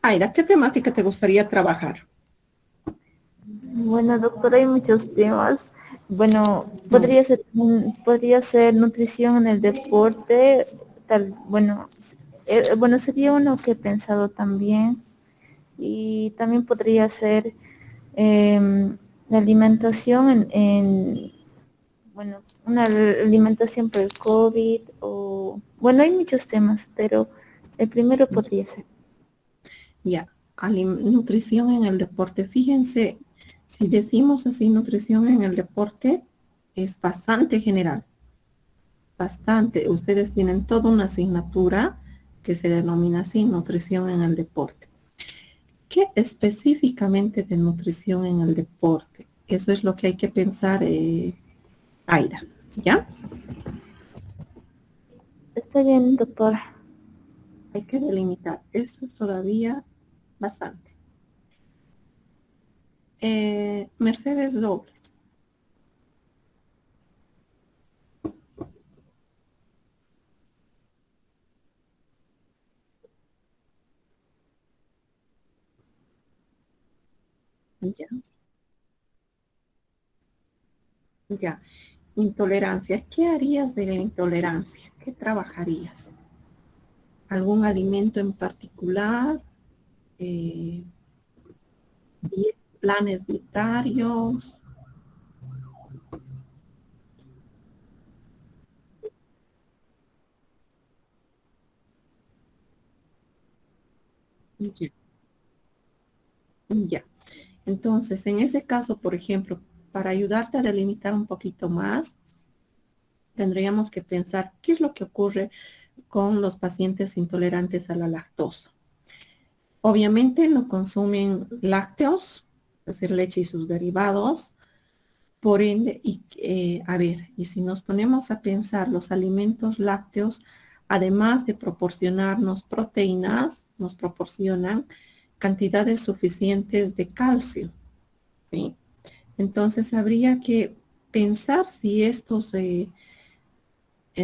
Speaker 1: Aida, ¿qué temática te gustaría trabajar?
Speaker 2: Bueno, doctora, hay muchos temas. Bueno, podría ser nutrición en el deporte, bueno, sería uno que he pensado también. Y también podría ser la alimentación bueno, una alimentación por el COVID o, bueno, hay muchos temas, pero el primero podría ser.
Speaker 1: Ya, nutrición en el deporte. Fíjense, si decimos así, nutrición en el deporte es bastante general. Bastante. Ustedes tienen toda una asignatura que se denomina así, nutrición en el deporte. ¿Qué específicamente de nutrición en el deporte? Eso es lo que hay que pensar, Aida, ¿ya?
Speaker 2: Está bien, doctora.
Speaker 1: Hay que delimitar. Eso es todavía bastante. Mercedes Dobles. Ya, ya. Intolerancia. ¿Qué harías de la intolerancia? ¿Qué trabajarías? ¿Algún alimento en particular? Eh, ¿Planes dietarios? Ya, ya. Entonces, en ese caso, por ejemplo, para ayudarte a delimitar un poquito más, tendríamos que pensar qué es lo que ocurre con los pacientes intolerantes a la lactosa. Obviamente no consumen lácteos, es decir, leche y sus derivados. Por ende, y si nos ponemos a pensar, los alimentos lácteos, además de proporcionarnos proteínas, nos proporcionan cantidades suficientes de calcio, ¿sí? Entonces, habría que pensar si estos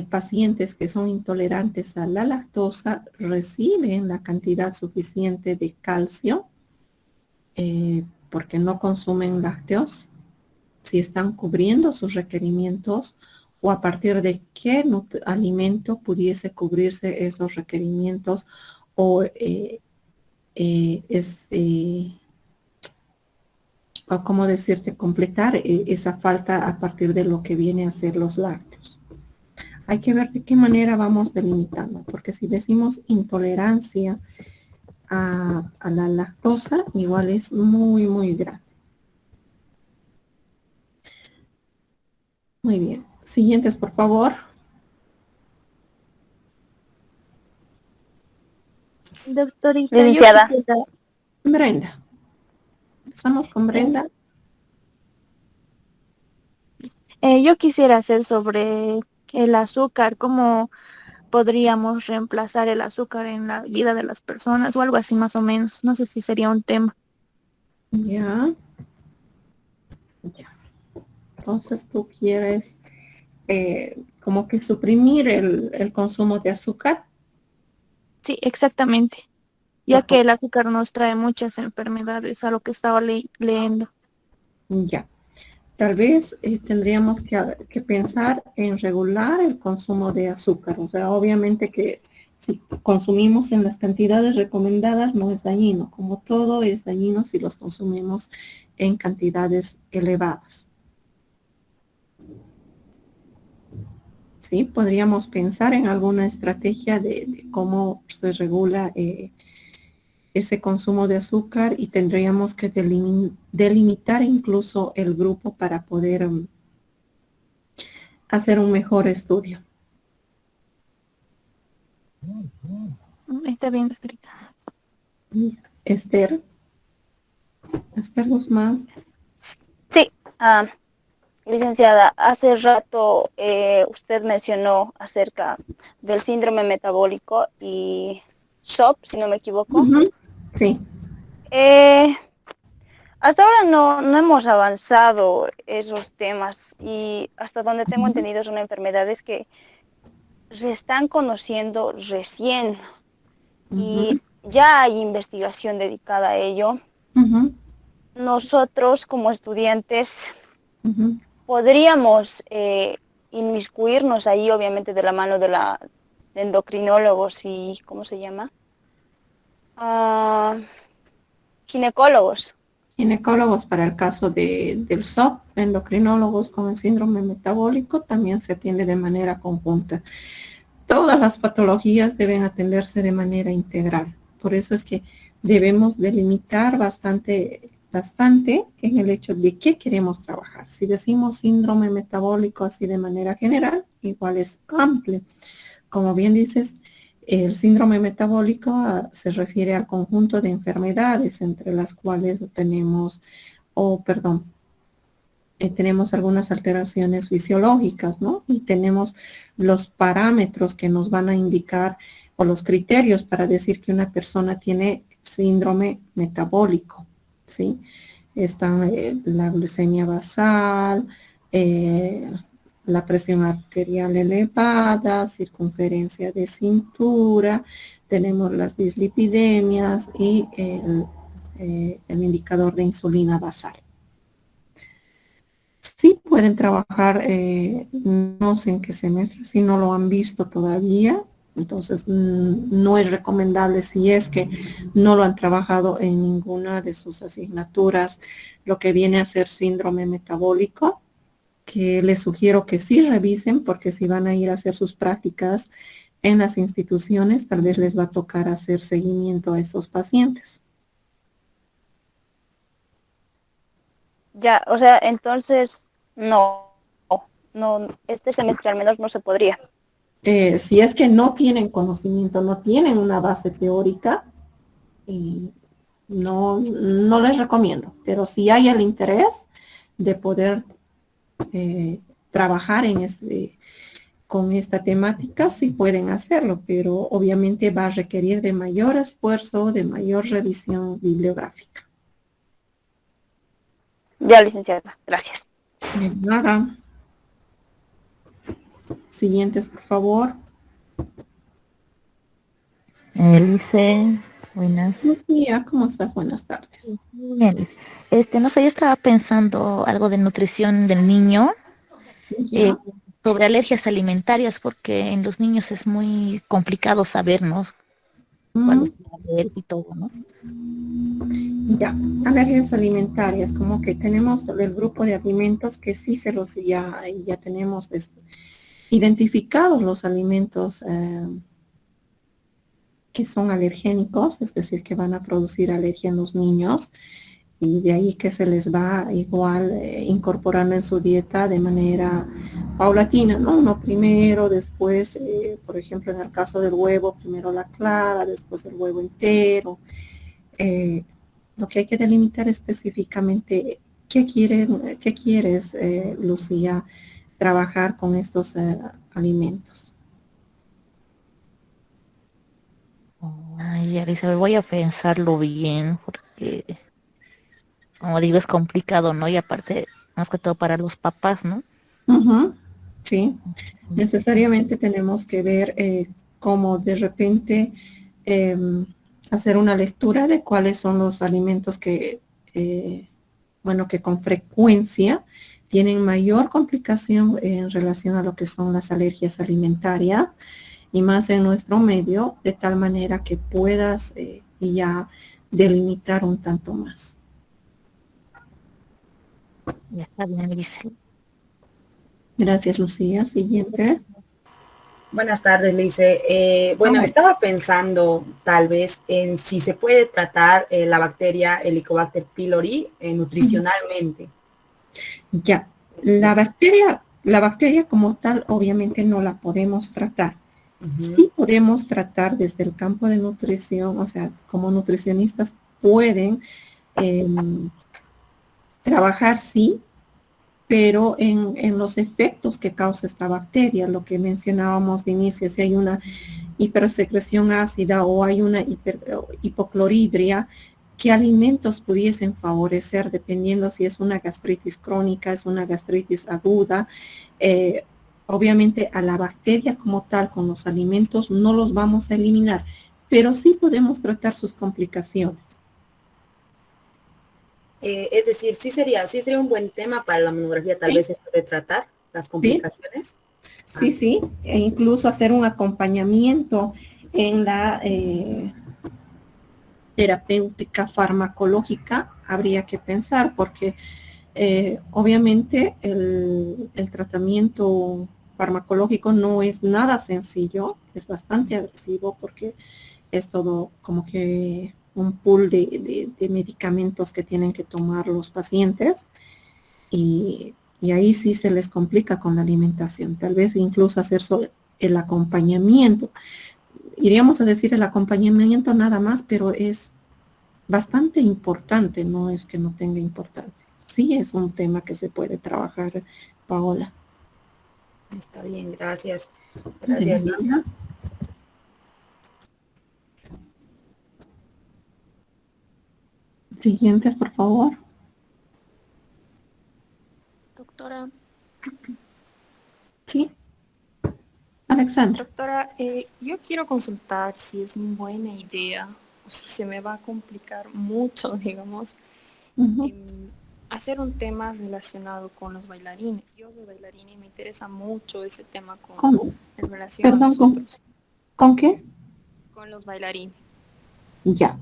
Speaker 1: pacientes que son intolerantes a la lactosa reciben la cantidad suficiente de calcio porque no consumen lácteos, si están cubriendo sus requerimientos o a partir de qué alimento pudiese cubrirse esos requerimientos o o cómo decirte, completar esa falta a partir de lo que viene a ser los lácteos. Hay que ver de qué manera vamos delimitando, porque si decimos intolerancia a la lactosa, igual es muy, muy grande. Muy bien. Siguientes, por favor.
Speaker 8: Doctorita,
Speaker 9: Licenciada.
Speaker 1: Brenda. Empezamos con Brenda.
Speaker 8: Yo quisiera hacer sobre el azúcar, cómo podríamos reemplazar el azúcar en la vida de las personas o algo así más o menos. No sé si sería un tema.
Speaker 1: Ya. Ya. Entonces tú quieres como que suprimir el consumo de azúcar.
Speaker 8: Sí, exactamente. Ya que el azúcar nos trae muchas enfermedades, a lo que estaba leyendo.
Speaker 1: Ya. Tal vez tendríamos que pensar en regular el consumo de azúcar. O sea, obviamente que si consumimos en las cantidades recomendadas no es dañino. Como todo es dañino si los consumimos en cantidades elevadas. ¿Sí? Podríamos pensar en alguna estrategia de cómo se regula ese consumo de azúcar y tendríamos que delimitar incluso el grupo para poder hacer un mejor estudio.
Speaker 8: Está bien, doctorita.
Speaker 1: Esther Guzmán.
Speaker 9: Sí, licenciada, hace rato usted mencionó acerca del síndrome metabólico y SHOP, si no me equivoco.
Speaker 1: Sí.
Speaker 9: hasta ahora no hemos avanzado esos temas y hasta donde tengo entendido son enfermedades que se están conociendo recién y ya hay investigación dedicada a ello. Nosotros como estudiantes podríamos inmiscuirnos ahí, obviamente de la mano de endocrinólogos y, ¿cómo se llama? Ginecólogos.
Speaker 1: Ginecólogos para el caso del SOP, endocrinólogos con el síndrome metabólico, también se atiende de manera conjunta. Todas las patologías deben atenderse de manera integral. Por eso es que debemos delimitar bastante en el hecho de qué queremos trabajar. Si decimos síndrome metabólico así de manera general, igual es amplio. Como bien dices, el síndrome metabólico se refiere al conjunto de enfermedades entre las cuales tenemos algunas alteraciones fisiológicas, ¿no? Y tenemos los parámetros que nos van a indicar o los criterios para decir que una persona tiene síndrome metabólico, ¿sí? Están la glucemia basal, la presión arterial elevada, circunferencia de cintura, tenemos las dislipidemias y el indicador de insulina basal. Sí pueden trabajar, no sé en qué semestre, si no lo han visto todavía, entonces no es recomendable si es que no lo han trabajado en ninguna de sus asignaturas, lo que viene a ser síndrome metabólico, que les sugiero que sí revisen, porque si van a ir a hacer sus prácticas en las instituciones, tal vez les va a tocar hacer seguimiento a estos pacientes.
Speaker 9: Ya, o sea, entonces no, este semestre al menos no se podría.
Speaker 1: Si es que no tienen conocimiento, no tienen una base teórica, no les recomiendo. Pero si hay el interés de poder trabajar con esta temática, sí pueden hacerlo, pero obviamente va a requerir de mayor esfuerzo, de mayor revisión bibliográfica.
Speaker 9: Ya, licenciada, gracias.
Speaker 1: De nada. Siguientes, por favor.
Speaker 7: Lice, buenas.
Speaker 1: Lucía, ¿cómo estás? Buenas tardes.
Speaker 7: Bien. No sé, yo estaba pensando algo de nutrición del niño, sobre alergias alimentarias, porque en los niños es muy complicado saber, ¿no? Cuál es la alergia y todo, ¿no?
Speaker 1: Ya, alergias alimentarias, como que tenemos el grupo de alimentos que sí ya tenemos identificados los alimentos que son alergénicos, es decir, que van a producir alergia en los niños, y de ahí que se les va igual incorporando en su dieta de manera paulatina, ¿no? Uno primero, después, por ejemplo, en el caso del huevo, primero la clara, después el huevo entero. Lo que hay que delimitar específicamente, ¿qué quieres, Lucía, trabajar con estos alimentos?
Speaker 7: Ay, Elizabeth, voy a pensarlo bien, porque, como digo, es complicado, ¿no? Y aparte, más que todo para los papás, ¿no?
Speaker 1: Sí, necesariamente tenemos que ver cómo de repente hacer una lectura de cuáles son los alimentos que con frecuencia tienen mayor complicación en relación a lo que son las alergias alimentarias, y más en nuestro medio, de tal manera que puedas ya delimitar un tanto más.
Speaker 7: Ya está bien, Lice.
Speaker 1: Gracias, Lucía. Siguiente.
Speaker 10: Buenas tardes, Lice. Estaba pensando tal vez en si se puede tratar la bacteria Helicobacter pylori nutricionalmente.
Speaker 1: Ya, la bacteria como tal obviamente no la podemos tratar. Sí podemos tratar desde el campo de nutrición, o sea, como nutricionistas pueden trabajar, sí, pero en los efectos que causa esta bacteria, lo que mencionábamos de inicio, si hay una hipersecreción ácida o hay una hipocloridria, qué alimentos pudiesen favorecer, dependiendo si es una gastritis crónica, es una gastritis aguda. Obviamente a la bacteria como tal con los alimentos no los vamos a eliminar, pero sí podemos tratar sus complicaciones.
Speaker 10: Es decir, sí sería un buen tema para la monografía, tal vez esto de tratar las complicaciones.
Speaker 1: Sí, sí, e incluso hacer un acompañamiento en la terapéutica farmacológica habría que pensar, porque obviamente el tratamiento farmacológico no es nada sencillo, es bastante agresivo porque es todo como que un pool de medicamentos que tienen que tomar los pacientes y ahí sí se les complica con la alimentación. Tal vez incluso hacer el acompañamiento. Iríamos a decir el acompañamiento nada más, pero es bastante importante, no es que no tenga importancia. Sí es un tema que se puede trabajar, Paola.
Speaker 10: Está bien, gracias. Gracias, Lisa.
Speaker 1: Siguientes, por favor.
Speaker 4: Doctora.
Speaker 1: Sí. Alexandra.
Speaker 4: Doctora, yo quiero consultar si es una buena idea o si se me va a complicar mucho, digamos, hacer un tema relacionado con los bailarines. Yo soy bailarina y me interesa mucho ese tema en relación a nosotros.
Speaker 1: ¿Con qué?
Speaker 4: Con los bailarines.
Speaker 1: Ya.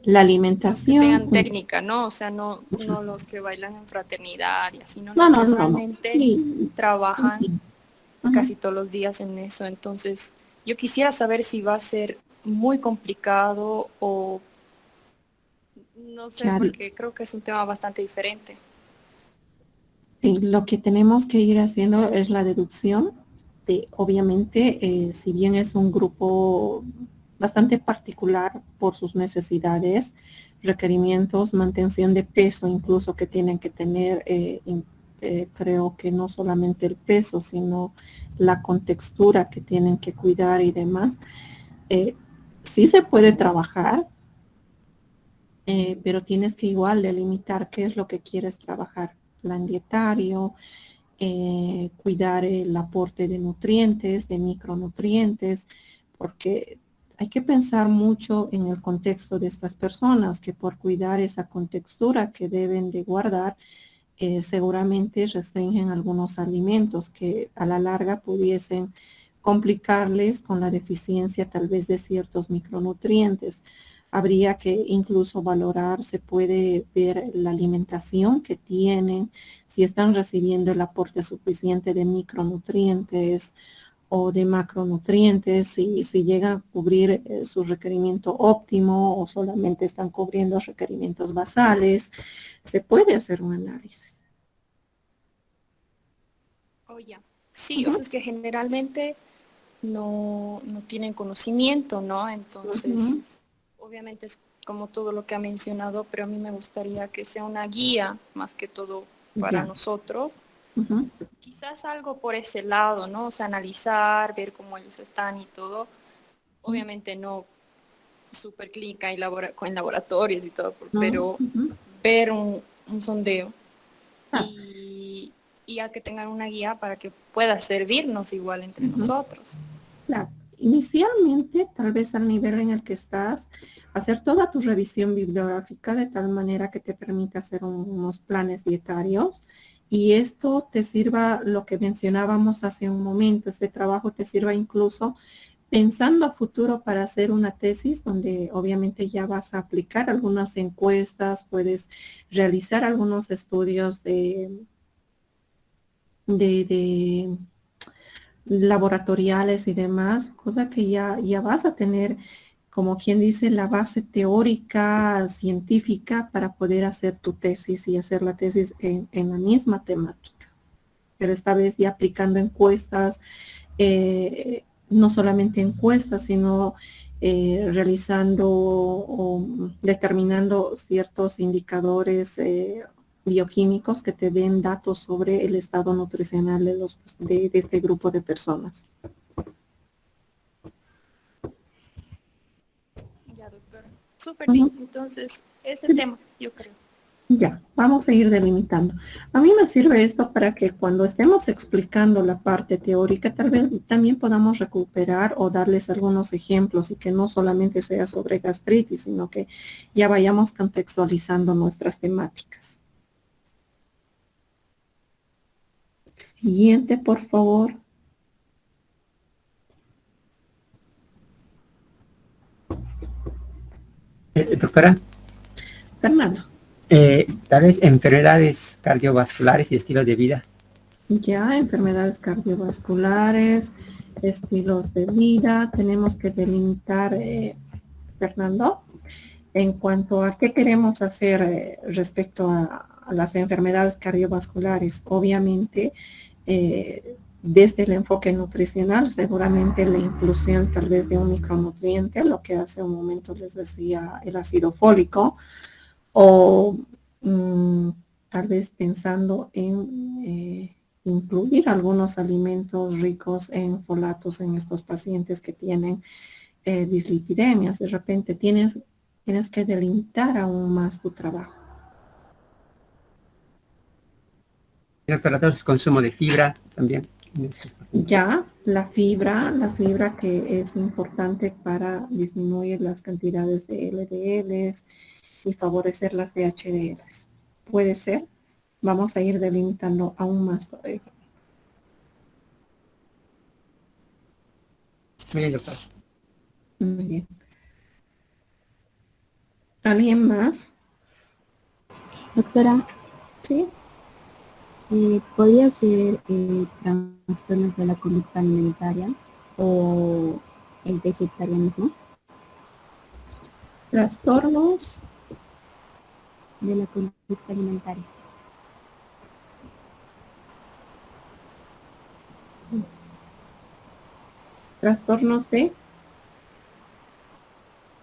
Speaker 1: La alimentación.
Speaker 4: Que tengan técnica, ¿no? O sea, no los que bailan en fraternidad y así, no los que realmente trabajan casi todos los días en eso. Entonces, yo quisiera saber si va a ser muy complicado o no sé, porque creo que es un tema bastante diferente.
Speaker 1: Sí, lo que tenemos que ir haciendo es la deducción de, obviamente, si bien es un grupo bastante particular por sus necesidades, requerimientos, mantención de peso, incluso que tienen que tener, creo que no solamente el peso, sino la contextura que tienen que cuidar y demás. Sí se puede trabajar, pero tienes que igual delimitar qué es lo que quieres trabajar. Plan dietario, cuidar el aporte de nutrientes, de micronutrientes, porque hay que pensar mucho en el contexto de estas personas, que por cuidar esa contextura que deben de guardar, seguramente restringen algunos alimentos que a la larga pudiesen complicarles con la deficiencia tal vez de ciertos micronutrientes. Habría que incluso valorar, se puede ver la alimentación que tienen, si están recibiendo el aporte suficiente de micronutrientes o de macronutrientes, si llegan a cubrir su requerimiento óptimo o solamente están cubriendo requerimientos basales. Se puede hacer un análisis.
Speaker 4: Oh, ya. Sí, o sea, es que generalmente no tienen conocimiento, ¿no? Entonces, obviamente es como todo lo que ha mencionado, pero a mí me gustaría que sea una guía más que todo para nosotros. Quizás algo por ese lado, ¿no? O sea, analizar, ver cómo ellos están y todo. Obviamente no super clínica y en laboratorios y todo, pero ver un sondeo y a que tengan una guía para que pueda servirnos igual entre nosotros.
Speaker 1: Claro. Inicialmente, tal vez al nivel en el que estás, hacer toda tu revisión bibliográfica de tal manera que te permita hacer unos planes dietarios y esto te sirva, lo que mencionábamos hace un momento, este trabajo te sirva incluso pensando a futuro para hacer una tesis donde obviamente ya vas a aplicar algunas encuestas, puedes realizar algunos estudios de laboratoriales y demás, cosa que ya vas a tener, como quien dice, la base teórica, científica para poder hacer tu tesis y hacer la tesis en la misma temática. Pero esta vez ya aplicando encuestas, no solamente encuestas, sino realizando o determinando ciertos indicadores bioquímicos que te den datos sobre el estado nutricional de este grupo de personas.
Speaker 4: Ya, doctora. Súper bien. Entonces, ese tema, yo creo.
Speaker 1: Ya, vamos a ir delimitando. A mí me sirve esto para que cuando estemos explicando la parte teórica, tal vez también podamos recuperar o darles algunos ejemplos y que no solamente sea sobre gastritis, sino que ya vayamos contextualizando nuestras temáticas. Siguiente, por favor.
Speaker 11: Doctora,
Speaker 1: Fernando.
Speaker 11: tal vez enfermedades cardiovasculares y estilo de vida.
Speaker 1: Ya, enfermedades cardiovasculares, estilos de vida, tenemos que delimitar, Fernando, en cuanto a qué queremos hacer respecto a las enfermedades cardiovasculares. Obviamente, desde el enfoque nutricional, seguramente la inclusión tal vez de un micronutriente, lo que hace un momento les decía el ácido fólico, o tal vez pensando en incluir algunos alimentos ricos en folatos en estos pacientes que tienen dislipidemias. De repente tienes que delimitar aún más tu trabajo.
Speaker 11: Doctora, el consumo de fibra también.
Speaker 1: Ya, la fibra que es importante para disminuir las cantidades de LDLs y favorecer las de HDLs. Puede ser. Vamos a ir delimitando aún más todavía.
Speaker 11: Muy bien, doctor.
Speaker 1: Muy bien. ¿Alguien más?
Speaker 6: Doctora,
Speaker 1: ¿Sí?
Speaker 6: ¿podría ser trastornos de la conducta alimentaria o el vegetarianismo?
Speaker 1: Trastornos
Speaker 6: De la conducta alimentaria.
Speaker 1: trastornos de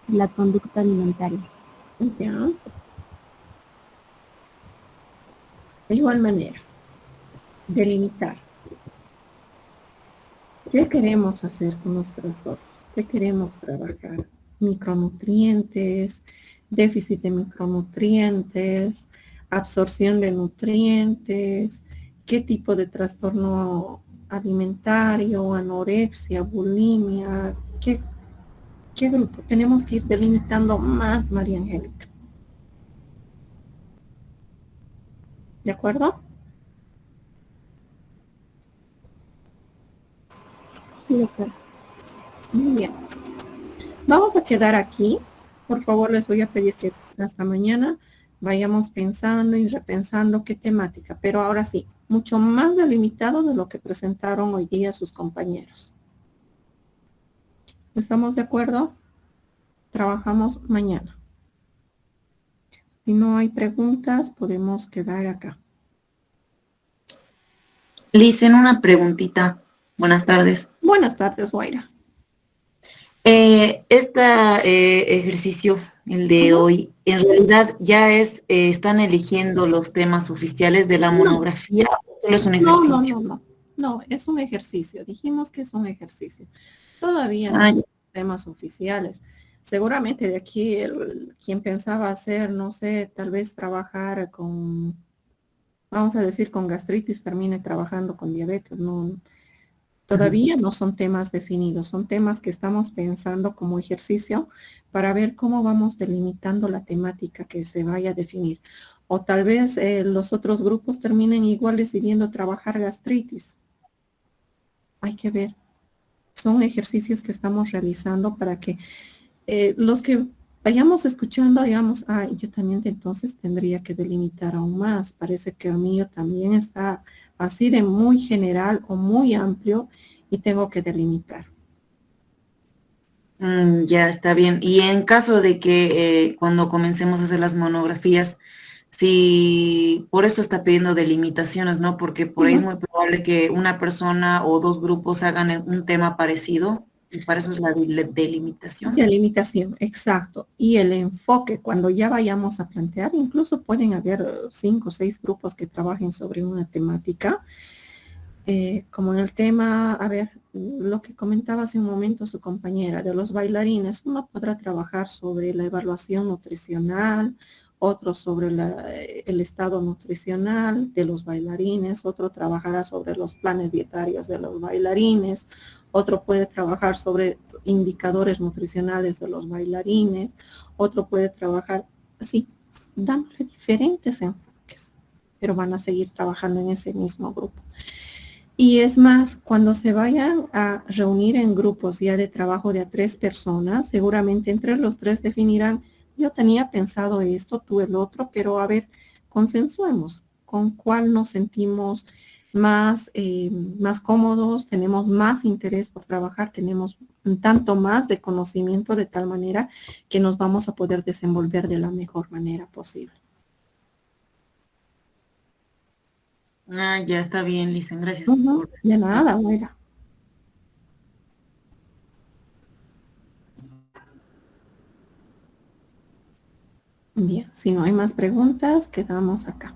Speaker 6: La conducta alimentaria.
Speaker 1: ya. De igual manera, delimitar. ¿Qué queremos hacer con los trastornos? ¿Qué queremos trabajar? Micronutrientes, déficit de micronutrientes, absorción de nutrientes, qué tipo de trastorno alimentario, anorexia, bulimia, qué grupo. Tenemos que ir delimitando más, María Angélica. ¿De acuerdo?
Speaker 6: Sí, doctora.
Speaker 1: Muy bien. Vamos a quedar aquí. Por favor, les voy a pedir que hasta mañana vayamos pensando y repensando qué temática. Pero ahora sí, mucho más delimitado de lo que presentaron hoy día sus compañeros. ¿Estamos de acuerdo? Trabajamos mañana. Si no hay preguntas, podemos quedar acá.
Speaker 12: Le hice una preguntita. Buenas tardes.
Speaker 1: Buenas tardes, Guaira.
Speaker 12: Este ejercicio, el de hoy, en realidad ya están eligiendo los temas oficiales de la monografía, ¿o solo es un ejercicio?
Speaker 1: No, es un ejercicio. Dijimos que es un ejercicio. Todavía no son temas oficiales. Seguramente de aquí quien pensaba hacer, no sé, tal vez trabajar con, vamos a decir, con gastritis, termine trabajando con diabetes. No, todavía no son temas definidos, son temas que estamos pensando como ejercicio para ver cómo vamos delimitando la temática que se vaya a definir. O tal vez los otros grupos terminen igual decidiendo trabajar gastritis. Hay que ver. Son ejercicios que estamos realizando para que los que vayamos escuchando, digamos, yo también entonces tendría que delimitar aún más. Parece que el mío también está así de muy general o muy amplio y tengo que delimitar.
Speaker 12: Ya está bien. Y en caso de que cuando comencemos a hacer las monografías, si por eso está pidiendo delimitaciones, ¿no? Porque por ahí es muy probable que una persona o dos grupos hagan un tema parecido. Y para eso es la delimitación.
Speaker 1: Delimitación, exacto. Y el enfoque, cuando ya vayamos a plantear, incluso pueden haber 5 o 6 grupos que trabajen sobre una temática. como en el tema, a ver, lo que comentaba hace un momento su compañera de los bailarines, uno podrá trabajar sobre la evaluación nutricional, otro sobre el estado nutricional de los bailarines, otro trabajará sobre los planes dietarios de los bailarines, otro puede trabajar sobre indicadores nutricionales de los bailarines, otro puede trabajar así, dándole diferentes enfoques, pero van a seguir trabajando en ese mismo grupo. Y es más, cuando se vayan a reunir en grupos ya de trabajo de a 3 personas, seguramente entre los 3 definirán, yo tenía pensado esto, tú el otro, pero a ver, consensuemos con cuál nos sentimos más, más cómodos, tenemos más interés por trabajar, tenemos un tanto más de conocimiento de tal manera que nos vamos a poder desenvolver de la mejor manera posible.
Speaker 12: Ah, ya está bien, Lisa, gracias.
Speaker 1: De nada, abuela. Bien, si no hay más preguntas, quedamos acá.